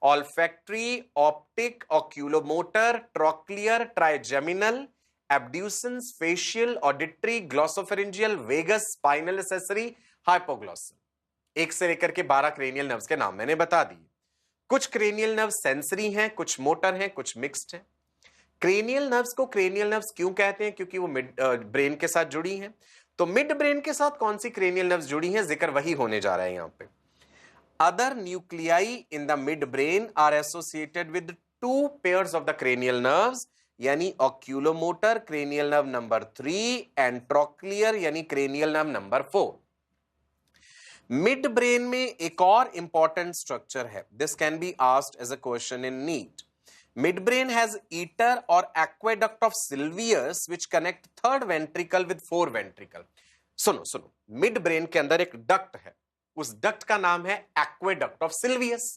Olfactory, optic, oculomotor, trochlear, trigeminal, abducens, facial, auditory, glossopharyngeal, vagus, spinal accessory, hypoglossal. 1 से लेकर के 12 क्रेनियल नर्व्स के नाम मैंने बता दिए. कुछ क्रेनियल नर्व सेंसरी हैं, कुछ मोटर हैं, कुछ मिक्स्ड हैं. क्रेनियल नर्व्स को क्रेनियल नर्व्स क्यों कहते हैं? क्योंकि वो मिड ब्रेन के साथ जुड़ी हैं. तो मिड ब्रेन के साथ कौन सी क्रेनियल नर्व्स जुड़ी हैं? जिक्र वही होने जा रहा है यहां पे. Other nuclei in the mid brain are associated with 2 pairs of the cranial nerves, यानी oculomotor cranial nerve number 3 and trochlear यानी cranial nerve number 4. Mid brain में एक और इंपॉर्टेंट स्ट्रक्चर है. This can be asked as a question in NEET. Midbrain has ether or aqueduct of Sylvius which connect third ventricle with fourth ventricle. सुनो, मिड ब्रेन के अंदर एक डक्ट है. उस डक्ट का नाम है एक्वेडक्ट ऑफ सिल्वियस.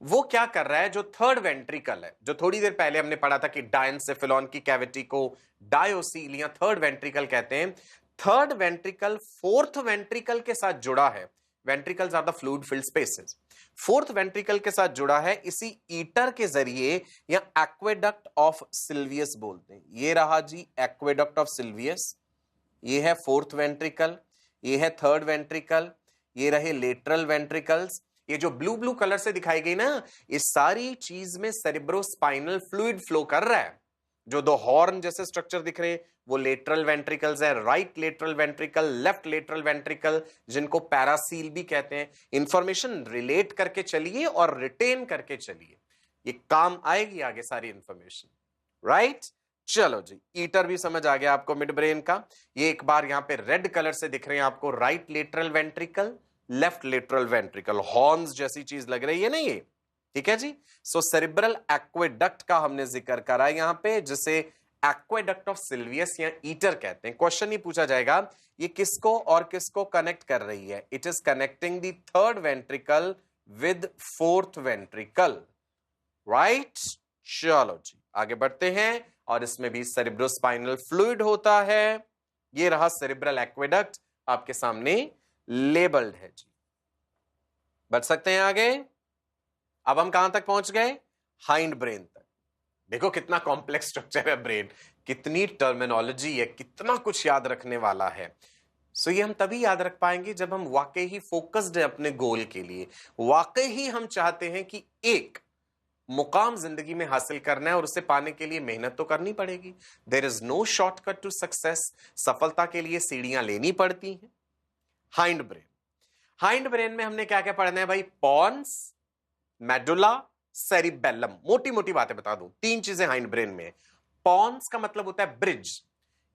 वो क्या कर रहा है? जो थर्ड वेंट्रिकल है, जो थोड़ी देर पहले हमने पढ़ा था कि डायंसेफेलॉन की कैविटी को डायोसील या थर्ड वेंट्रिकल कहते हैं. थर्ड वेंट्रिकल फोर्थ वेंट्रिकल के साथ जुड़ा है. Ventricles are the fluid filled spaces. Fourth ventricle के साथ जुड़ा है इसी ईटर के जरिए, या एक्वेडक्ट ऑफ सिल्वियस बोलते हैं. ये रहा जी एक्वेडक्ट ऑफ सिल्वियस. ये है फोर्थ वेंट्रिकल, ये है थर्ड वेंट्रिकल, ये रहे लेटरल वेंट्रिकल्स. ये जो ब्लू ब्लू कलर से दिखाई गई ना, इस सारी चीज में सेरेब्रोस्पाइनल फ्लूइड फ्लो कर रहा है. जो 2 हॉर्न जैसे स्ट्रक्चर दिख रहे हैं वो लेटरल वेंट्रिकल्स है. Right lateral ventricle, left lateral ventricle, जिनको पैरासील भी कहते हैं. इंफॉर्मेशन रिलेट करके चलिए और रिटेन करके चलिए, ये काम आएगी आगे सारी इंफॉर्मेशन. राइट, चलो जी, ईटर भी समझ आ गया आपको मिड ब्रेन का. ये एक बार यहां पे रेड कलर से दिख रहे हैं आपको, right lateral ventricle, left lateral ventricle, horns जैसी चीज लग रही है ना ये. ठीक है जी. सो सेरिब्रल एक्वेडक्ट का हमने जिक्र करा यहां पे, जिसे एक्वेडक्ट ऑफ सिल्वियस या ईटर कहते हैं. क्वेश्चन ही पूछा जाएगा ये किसको और किसको कनेक्ट कर रही है? It is connecting the third ventricle with fourth ventricle. Right, चलो जी आगे बढ़ते हैं. और इसमें भी सेरिब्रोस्पाइनल फ्लूइड होता है. ये रहा सेरिब्रल एक्वेडक्ट आपके सामने लेबल्ड है जी. बढ़ सकते हैं आगे. अब हम कहां तक पहुंच गए? हाइंड ब्रेन तक. देखो कितना कॉम्प्लेक्स स्ट्रक्चर है ब्रेन, कितनी टर्मिनोलॉजी है, कितना कुछ याद रखने वाला है. सो ये हम तभी याद रख पाएंगे जब हम वाकई ही फोकस्ड हैं अपने गोल के लिए. वाकई ही हम चाहते हैं कि एक मुकाम जिंदगी में हासिल करना है और उसे पाने के लिए मेहनत तो करनी पड़ेगी. There is no shortcut to success. सफलता के लिए सीढ़ियां लेनी पड़ती हैं. Hind brain. हाइंड ब्रेन में हमने क्या क्या पढ़ना है भाई? Pons, medulla, cerebellum. मोटी मोटी बातें बता दूं, 3 चीजें हाइंड ब्रेन में. पॉन्स का मतलब होता है bridge.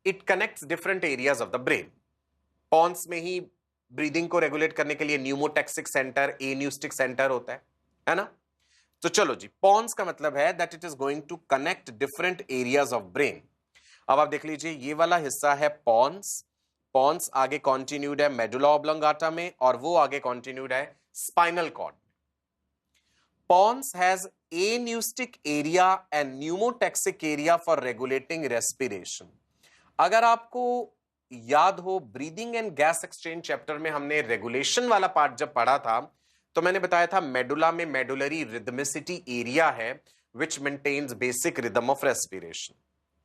It connects different areas of the brain. Pons में ही ब्रीदिंग को रेगुलेट करने के लिए न्यूमोटैक्सिक सेंटर, एन्यूस्टिक सेंटर होता है ना. तो चलो जी, पॉन्स का मतलब है that it is going to connect different areas of brain. अब आप देख लीजिए, ये वाला हिस्सा है पॉन्स. पॉन्स आगे कॉन्टिन्यूड है मेडुला ऑब्लोंगाटा में, और वो आगे कॉन्टिन्यूड है spinal cord. Pons has aneustic area and pneumotaxic area for regulating respiration. अगर आपको याद हो, breathing and gas exchange chapter में हमने रेगुलेशन वाला पार्ट जब पढ़ा था, तो मैंने बताया था मेडुला में मेडुलरी रिदमिसिटी एरिया है which maintains basic rhythm of respiration.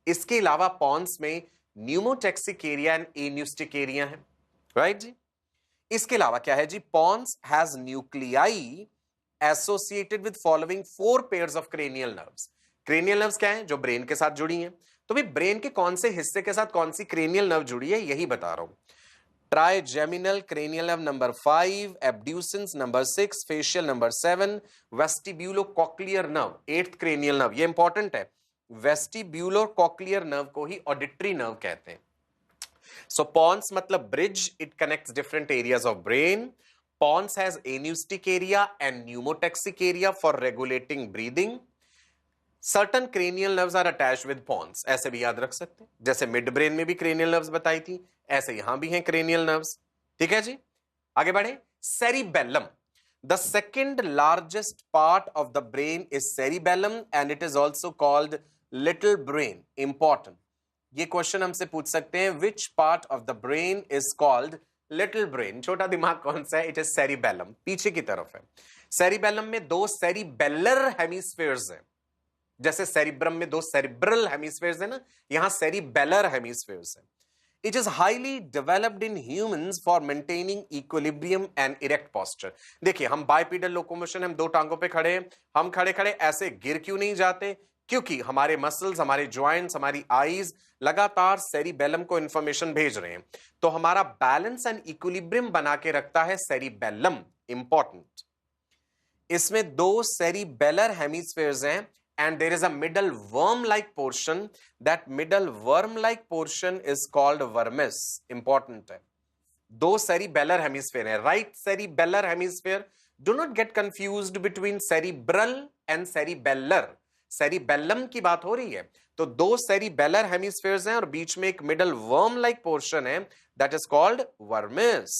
इसके अलावा पॉन्स में pneumotaxic area and apneustic area है. राइट जी. इसके अलावा क्या है जी? Pons has nuclei associated with following 4 pairs of cranial nerves. Cranial nerves क्या हैं? जो ब्रेन के साथ जुड़ी हैं. तो भाई ब्रेन के कौन से हिस्से के साथ कौन सी क्रेनियल नर्व जुड़ी है, यही बता रहा हूं. Trigeminal cranial nerve number 5, abducens number 6, facial number 7, vestibulocochlear nerve 8th cranial nerve. ये इंपॉर्टेंट है. वेस्टिब्यूलोकॉक्लियर नर्व को ही ऑडिटरी नर्व कहते हैं. सो पॉन्स मतलब bridge, it connects different areas of brain. Pons has anoustic area and pneumotaxic area for regulating breathing. Certain cranial nerves are attached with pons. ऐसे भी याद रख सकते हैं, जैसे मिड ब्रेन में भी cranial nerves बताई थी, ऐसे यहां भी हैं cranial nerves. ठीक है जी, आगे बढ़े. Cerebellum. The second largest part of the brain is cerebellum and it is also called little brain. Important. ये क्वेश्चन हमसे पूछ सकते हैं, which part of the brain is called little brain. छोटा दिमाग कौन सा है? It is cerebellum. पीछे की तरफ है. cerebellum में दो cerebellar hemispheres हैं. जैसे सेरिब्रम में दो सेरिब्रल हेमिस्फेयर्स है ना, यहां सेरिबेलर हेमिस्फेयर्स है. It is highly developed in humans for maintaining equilibrium and erect posture. देखिए, हम बाइपीडल लोकोमोशन, हम दो टांगों पे खड़े हैं, हम खड़े खड़े ऐसे गिर क्यों नहीं जाते? क्योंकि हमारे मसल्स, हमारे जॉइंट्स, हमारी आईज लगातार सेरिबेलम को इंफॉर्मेशन भेज रहे हैं. तो हमारा बैलेंस एंड इक्विलिब्रियम बना के रखता है सेरिबेलम. इंपॉर्टेंट. इसमें दो सेरिबेलर हेमिस्फेयर्स हैं and there is a middle worm-like portion. That middle worm-like portion is called vermis. Important है. दो cerebellar hemisphere है. Right cerebellar hemisphere. Do not get confused between cerebral and cerebellar. Cerebellum की बात हो रही है. तो दो cerebellar hemispheres हैं और बीच में एक middle worm-like portion है. That is called vermis.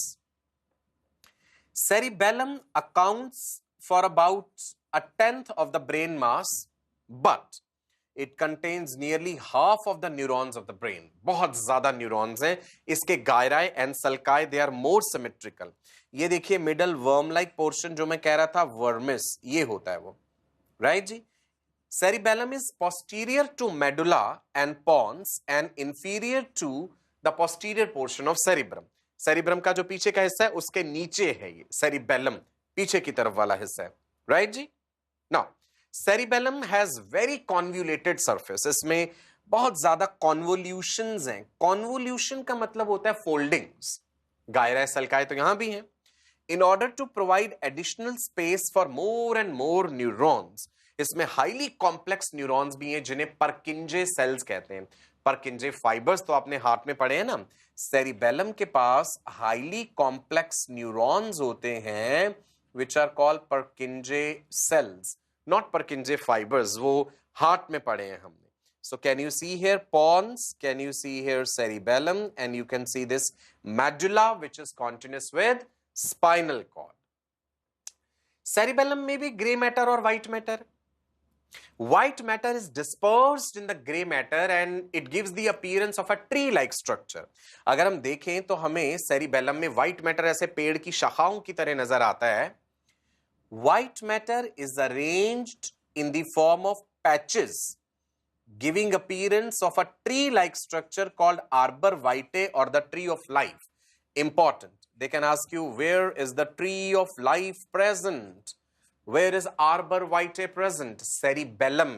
Cerebellum accounts for about a tenth of the brain mass. But it contains nearly half of the neurons of the brain. बहुत ज्यादा न्यूरॉन्स हैं. इसके gyri and sulci they are more symmetrical. ये देखिए मिडल वर्म लाइक पोर्शन जो मैं कह रहा था, वर्मिस, ये होता है वो. राइट जी. Cerebellum is posterior to medulla and pons and inferior to the posterior portion of cerebrum. Cerebrum का जो पीछे का हिस्सा है उसके नीचे है ये सेरिबेलम, पीछे की तरफ वाला हिस्सा है. राइट जी. Now cerebellum has very convoluted surface. इसमें बहुत ज्यादा कॉन्वोल्यूशंस हैं. कॉन्वोल्यूशन का मतलब होता है फोल्डिंग्स. गायराए सल्काए तो यहां भी हैं. In order to provide additional space for more and more neurons. इसमें हाईली कॉम्प्लेक्स न्यूरॉन्स भी हैं जिन्हें परकिंजे सेल्स कहते हैं. परकिंजे फाइबर्स तो आपने हाथ में पढ़े हैं ना. सेरिबेलम के पास हाईली कॉम्प्लेक्स न्यूरॉन्स होते हैं which are called Purkinje cells, not Purkinje fibers. वो हार्ट में पढ़े हैं हमने. So can you see here pons? Can you see here cerebellum? And you can see this medulla which is continuous with spinal cord. Cerebellum में भी gray matter और white matter. White matter is dispersed in the gray matter and it gives the appearance of a tree-like structure. अगर हम देखें तो हमें cerebellum में white matter ऐसे पेड़ की शाखाओं की तरह नजर आता है. White matter is arranged in the form of patches, giving appearance of a tree-like structure called arbor vitae or the tree of life. Important. They can ask you, where is the tree of life present? Where is arbor vitae present? Cerebellum.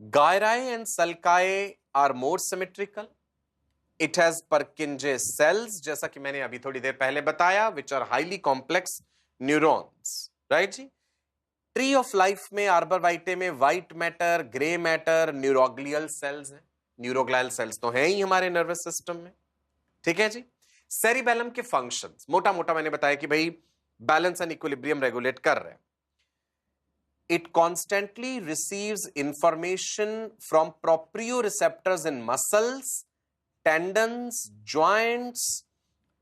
Gyri and sulci are more symmetrical. It has Purkinje cells, जैसा कि मैंने अभी थोड़ी देर पहले बताया, which are highly complex neurons. Right जी. ट्री ऑफ लाइफ में, आर्बर वाइटे में white matter, grey matter, neuroglial cells हैं. न्यूरोग्लियल सेल्स तो हैं ही हमारे नर्वस सिस्टम में. ठीक है जी. सेरिबेलम के फंक्शंस मोटा मोटा मैंने बताया कि भाई बैलेंस एंड इक्विलिब्रियम रेगुलेट कर रहे हैं. It constantly receives information from proprioceptors in muscles, tendons, joints,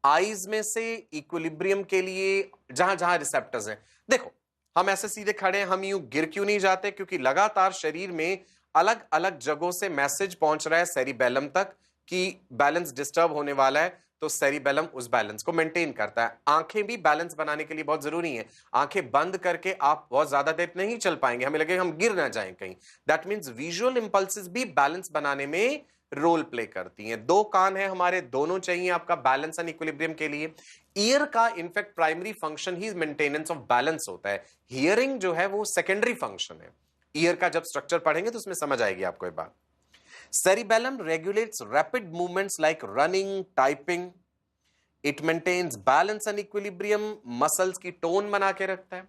eyes में से इक्विलिब्रियम के लिए जहां जहां रिसेप्टर्स हैं. देखो, हम ऐसे सीधे खड़े हैं, हम यूं गिर क्यों नहीं जाते? क्योंकि लगातार शरीर में अलग अलग जगहों से मैसेज पहुंच रहा है सेरिबेलम तक कि बैलेंस डिस्टर्ब होने वाला है. तो सेरिबेलम उस बैलेंस को मेंटेन करता है. आंखें भी बैलेंस बनाने के लिए बहुत जरूरी हैं. आंखें बंद करके आप बहुत ज्यादा देर नहीं चल पाएंगे, हमें लगेगा हम गिर ना जाएं कहीं. दैट मींस विजुअल इंपल्सेस भी बैलेंस बनाने में रोल प्ले करती हैं. दो कान है हमारे, दोनों चाहिए आपका बैलेंस एंड इक्विलिब्रियम के लिए. ईयर का in fact primary function he maintenance of balance होता है. हियरिंग जो है वो सेकेंडरी फंक्शन है. ईयर का जब स्ट्रक्चर पढ़ेंगे तो उसमें समझ आएगी आपको ये बात. Cerebellum regulates rapid movements like running, typing. It maintains balance and equilibrium. Muscles की टोन बना के रखता है.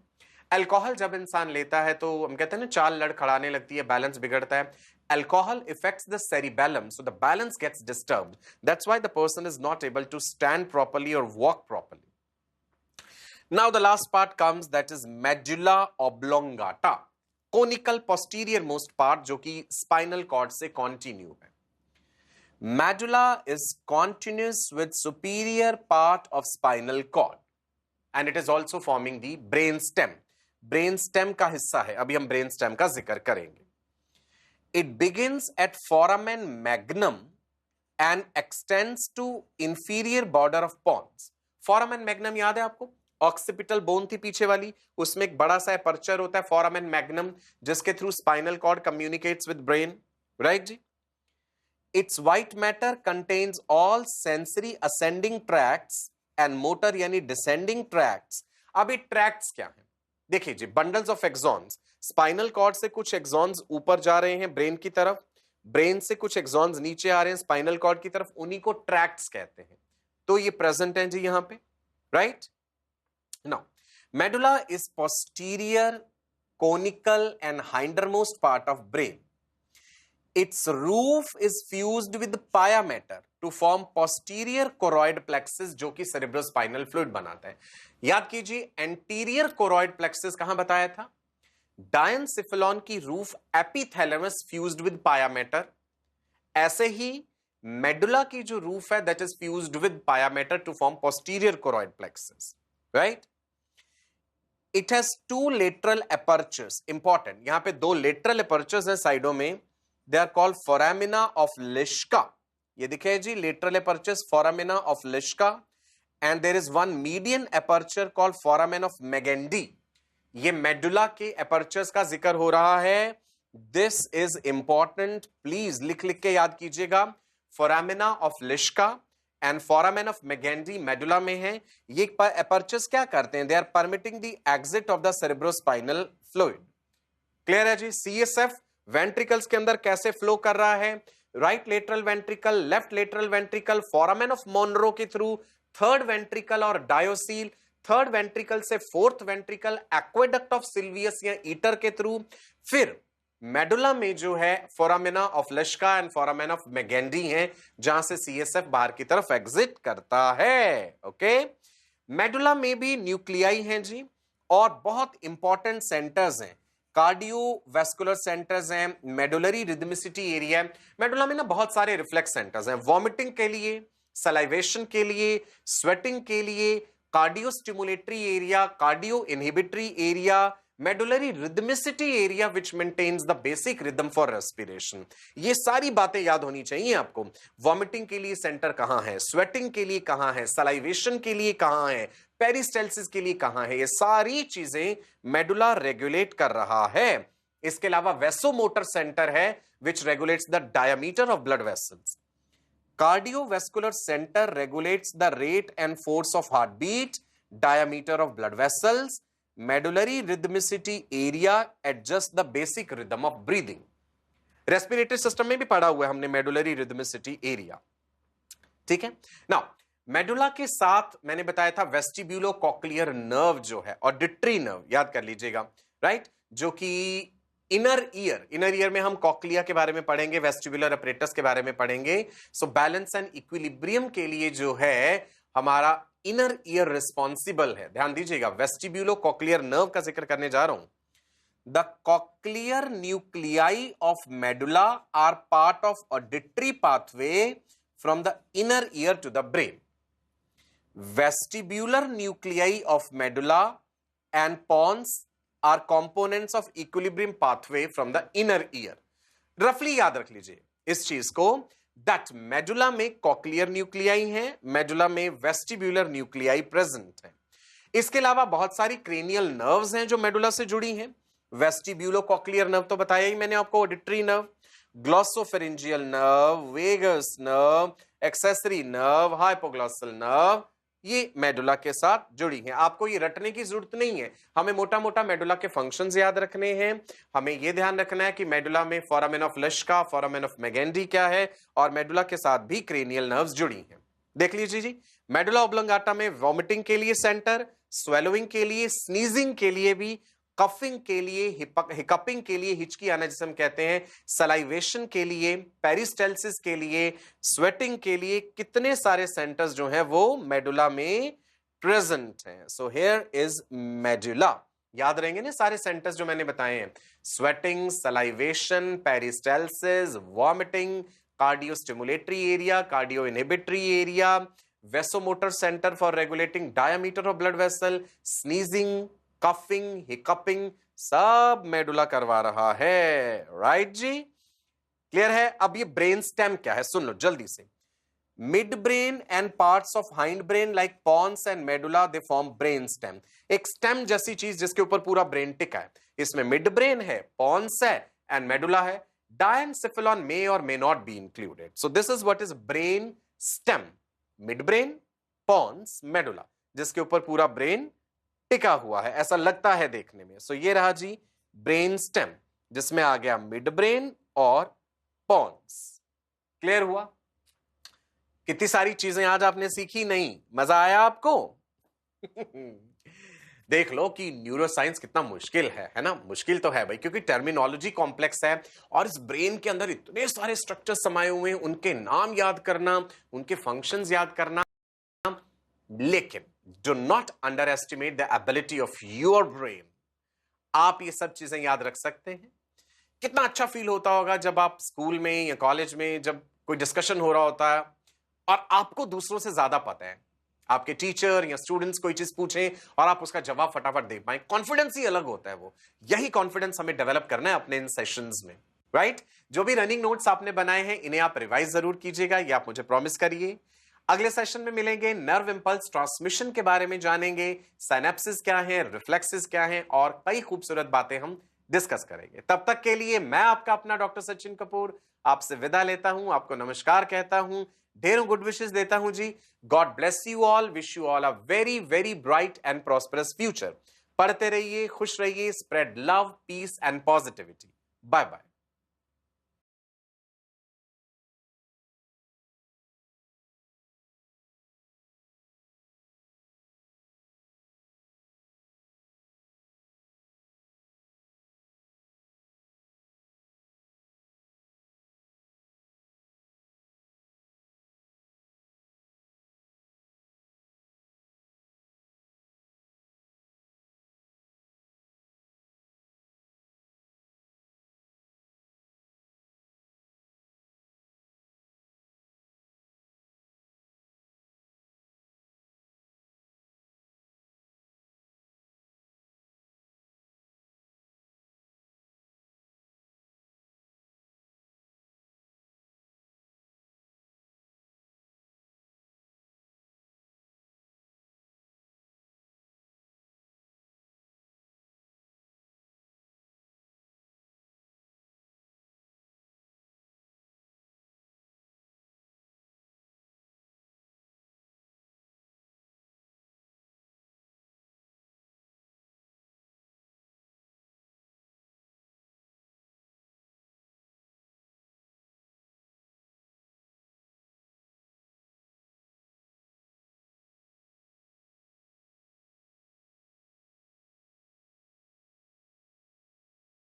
अल्कोहल जब इंसान लेता है तो हम कहते हैं ना चाल लड़खड़ाने लगती है, बैलेंस बिगड़ता है. Alcohol affects the cerebellum, so the balance gets disturbed. That's why the person is not able to stand properly or walk properly. Now the last part comes, that is medulla oblongata, conical posterior most part जो कि spinal cord से continue है. Medulla is continuous with superior part of spinal cord and it is also forming the brain stem. Brain stem का हिस्सा है, अभी हम brain stem का जिक्र करेंगे. It begins at foramen magnum and extends to inferior border of pons. Foramen magnum याद है आपको? ऑक्सीपिटल बोन थी पीछे वाली, उसमें एक बड़ा सा अपर्चर होता है फोरामेन मैग्नम, जिसके through spinal cord communicates with brain, right जी. Its white matter contains all sensory ascending tracts and motor यानी डिसेंडिंग ट्रैक्ट्स. अब ये ट्रैक्ट्स क्या है? देखिए जी, bundles of axons. Spinal cord से कुछ एक्सॉन्स ऊपर जा रहे हैं ब्रेन की तरफ, ब्रेन से कुछ एक्सॉन्स नीचे आ रहे हैं स्पाइनल कॉर्ड की तरफ, उन्हीं को ट्रैक्ट्स कहते हैं. तो ये प्रेजेंट है जी यहां पे, right. Now, medulla is posterior, conical and hindermost part of brain. Its roof is fused with pia mater to form posterior choroid plexus जो कि cerebrospinal fluid बनाता है. याद कीजिए, anterior choroid plexus कहां बताया था? Diencephalon की roof epithalamus fused with pia mater. ऐसे ही medulla की जो रूफ है that is fused with pia mater to form posterior choroid plexus. Right? It has two lateral apertures. Important. यहां पे दो lateral apertures हैं साइडों में. They are called foramina of Lischka. ये दिखे जी, lateral apertures foramina of Lischka. And there is one median aperture called foramen of Megendie. ये medulla के apertures का जिक्र हो रहा है. This is important. Please लिख के याद कीजिएगा. Foramina of Lischka and foramen of Megendie medulla में है. ये apertures क्या करते हैं? They are permitting the exit of the cerebrospinal fluid. Clear है जी? CSF ventricles के अंदर कैसे फ्लो कर रहा है? Right lateral ventricle, left lateral ventricle, foramen of Monro के थ्रू, थर्ड वेंट्रिकल और डायोसील, थर्ड वेंट्रिकल से fourth ventricle, aqueduct of Sylvius या ईटर के थ्रू, फिर मेडुला में जो है foramina of Luschka and foramen of Magendie है, जहां से सीएसएफ बाहर की तरफ एग्जिट करता है. ओके, मेडुला में भी न्यूक्लियाई हैं जी, और बहुत इंपॉर्टेंट सेंटर्स हैं, कार्डियोवैस्कुलर सेंटर्स हैं, मेडुलरी रिदमिसिटी एरिया. मेडुला में ना बहुत सारे रिफ्लेक्स सेंटर्स हैं, वॉमिटिंग के लिए, सलाइवेशन के लिए, स्वेटिंग के लिए, cardio stimulatory area, cardio inhibitory area, medullary rhythmicity area which maintains the basic rhythm for respiration. ये सारी बातें याद होनी चाहिए आपको. वॉमिटिंग के लिए सेंटर कहां है, स्वेटिंग के लिए कहां है, सलाइवेशन के लिए कहां है, पेरिस्टाल्सिस के लिए कहां है, ये सारी चीजें मेडुला रेगुलेट कर रहा है. इसके अलावा वेसोमोटर सेंटर है which regulates the diameter of blood vessels. Cardiovascular centre regulates the rate and force of heartbeat, diameter of blood vessels. Medullary rhythmicity area adjust the basic rhythm of breathing. Respiratory system में भी पढ़ा हुआ है हमने मेडुलरी रिदमिसिटी एरिया. ठीक है. नाउ मेडुला के साथ मैंने बताया था वेस्टिब्यूलो कॉक्लियर नर्व जो है, ऑडिटरी नर्व याद कर लीजिएगा, राइट, जो कि इनर ईयर में हम कॉक्लिया के बारे में पढ़ेंगे, वेस्टिब्युलर अपरेटस के बारे में पढ़ेंगे. सो बैलेंस एंड इक्विलिब्रियम के लिए जो है हमारा इनर ईयर रिस्पॉन्सिबल है. ध्यान दीजिएगा, वेस्टिब्यूलो कॉक्लियर नर्व का जिक्र करने जा रहा हूं. The cochlear nuclei of medulla are part of auditory pathway from the inner ear to the brain. Vestibular nuclei of medulla and pons are components of equilibrium pathway from the inner ear. Roughly याद रख लीजिए इस चीज को, that medulla में cochlear nuclei हैं, medulla में vestibular nuclei present हैं. इसके अलावा बहुत सारी cranial nerves हैं जो medulla से जुड़ी हैं. Vestibulo-cochlear nerve तो बताया ही मैंने आपको, auditory nerve, glossopharyngeal nerve, vagus nerve, accessory nerve, hypoglossal nerve, ये मेडुला के साथ जुड़ी हैं. आपको ये रटने की जरूरत नहीं है, हमें मोटा मोटा मेडुला के फंक्शंस याद रखने हैं. हमें ये ध्यान रखना है कि मेडुला में फोरामेन ऑफ लिश्का, फोरामेन ऑफ मेगेंडी क्या है, और मेडुला के साथ भी क्रेनियल नर्व्स जुड़ी हैं. देख लीजिए जी, मेडुला ऑब्लोंगाटा में वॉमिटिंग के लिए सेंटर, स्वेलोइंग के लिए, स्नीजिंग के लिए भी, कफिंग के लिए, हिकअपिंग के लिए, हिचकी आना जिसे हम कहते हैं, सलाइवेशन के लिए, पेरिस्टाल्सिस के लिए, स्वेटिंग के लिए, कितने सारे सेंटर्स जो हैं वो मेडुला में प्रेजेंट हैं। So here is medulla. याद रहेंगे ना सारे सेंटेंस जो मैंने बताए हैं, sweating, salivation, peristalsis, vomiting, cardiostimulatory area, cardio inhibitory area, vasomotor centre for regulating diameter of blood vessel, sneezing, coughing, hiccupping, सब मेडुला करवा रहा है। राइट जी, क्लियर है। अब ये ब्रेन स्टेम क्या है, सुन लो जल्दी से। Midbrain and parts of hindbrain like pons and medulla they form brainstem. एक स्टेम जैसी चीज जिसके ऊपर पूरा ब्रेन टिका है। इसमें मिड ब्रेन है, पॉन्स है एंड मेडुला है। डायनसेफेलॉन मे और may not be included. So this is what is brainstem. Midbrain, pons, medulla, जिसके ऊपर पूरा ब्रेन टिका हुआ है, ऐसा लगता है देखने में। सो ये रहा जी ब्रेन स्टेम, जिसमें आ गया मिड ब्रेन और पॉन्स। क्लियर हुआ? कितनी सारी चीजें आज आपने सीखी, नहीं मजा आया आपको? देख लो कि न्यूरोसाइंस कितना मुश्किल है ना? मुश्किल तो है भाई, क्योंकि टर्मिनोलॉजी कॉम्प्लेक्स है और इस ब्रेन के अंदर इतने सारे स्ट्रक्चर समाये हुए हैं, उनके नाम याद करना, उनके फंक्शंस याद करना। लेकिन do not under estimate the ability of your brain. आप ये सब चीजें याद रख सकते हैं। कितना अच्छा फील होता होगा जब आप स्कूल में या कॉलेज में जब कोई डिस्कशन हो रहा होता है और आपको दूसरों से ज्यादा पता है, आपके टीचर या स्टूडेंट्स कोई चीज पूछें और आप उसका जवाब फटाफट दे पाए। कॉन्फिडेंस ही अलग होता है वो। यही कॉन्फिडेंस हमें डेवलप करना है अपने इन सेशंस में, राइट? जो भी रनिंग नोट्स आपने बनाए हैं इन्हें आप रिवाइज जरूर कीजिएगा, ये आप मुझे प्रॉमिस करिए। अगले सेशन में मिलेंगे, नर्व इंपल्स ट्रांसमिशन के बारे में जानेंगे, साइनेप्सिस क्या है, रिफ्लेक्सेस क्या है और कई खूबसूरत बातें हम डिस्कस करेंगे। तब तक के लिए मैं आपका अपना डॉक्टर सचिन कपूर आपसे विदा लेता हूं, आपको नमस्कार कहता हूं, ढेरों गुड विशेस देता हूं जी। God bless you all, wish you all a very very bright and prosperous future. पढ़ते रहिए, खुश रहिए, spread love, peace and positivity. Bye bye.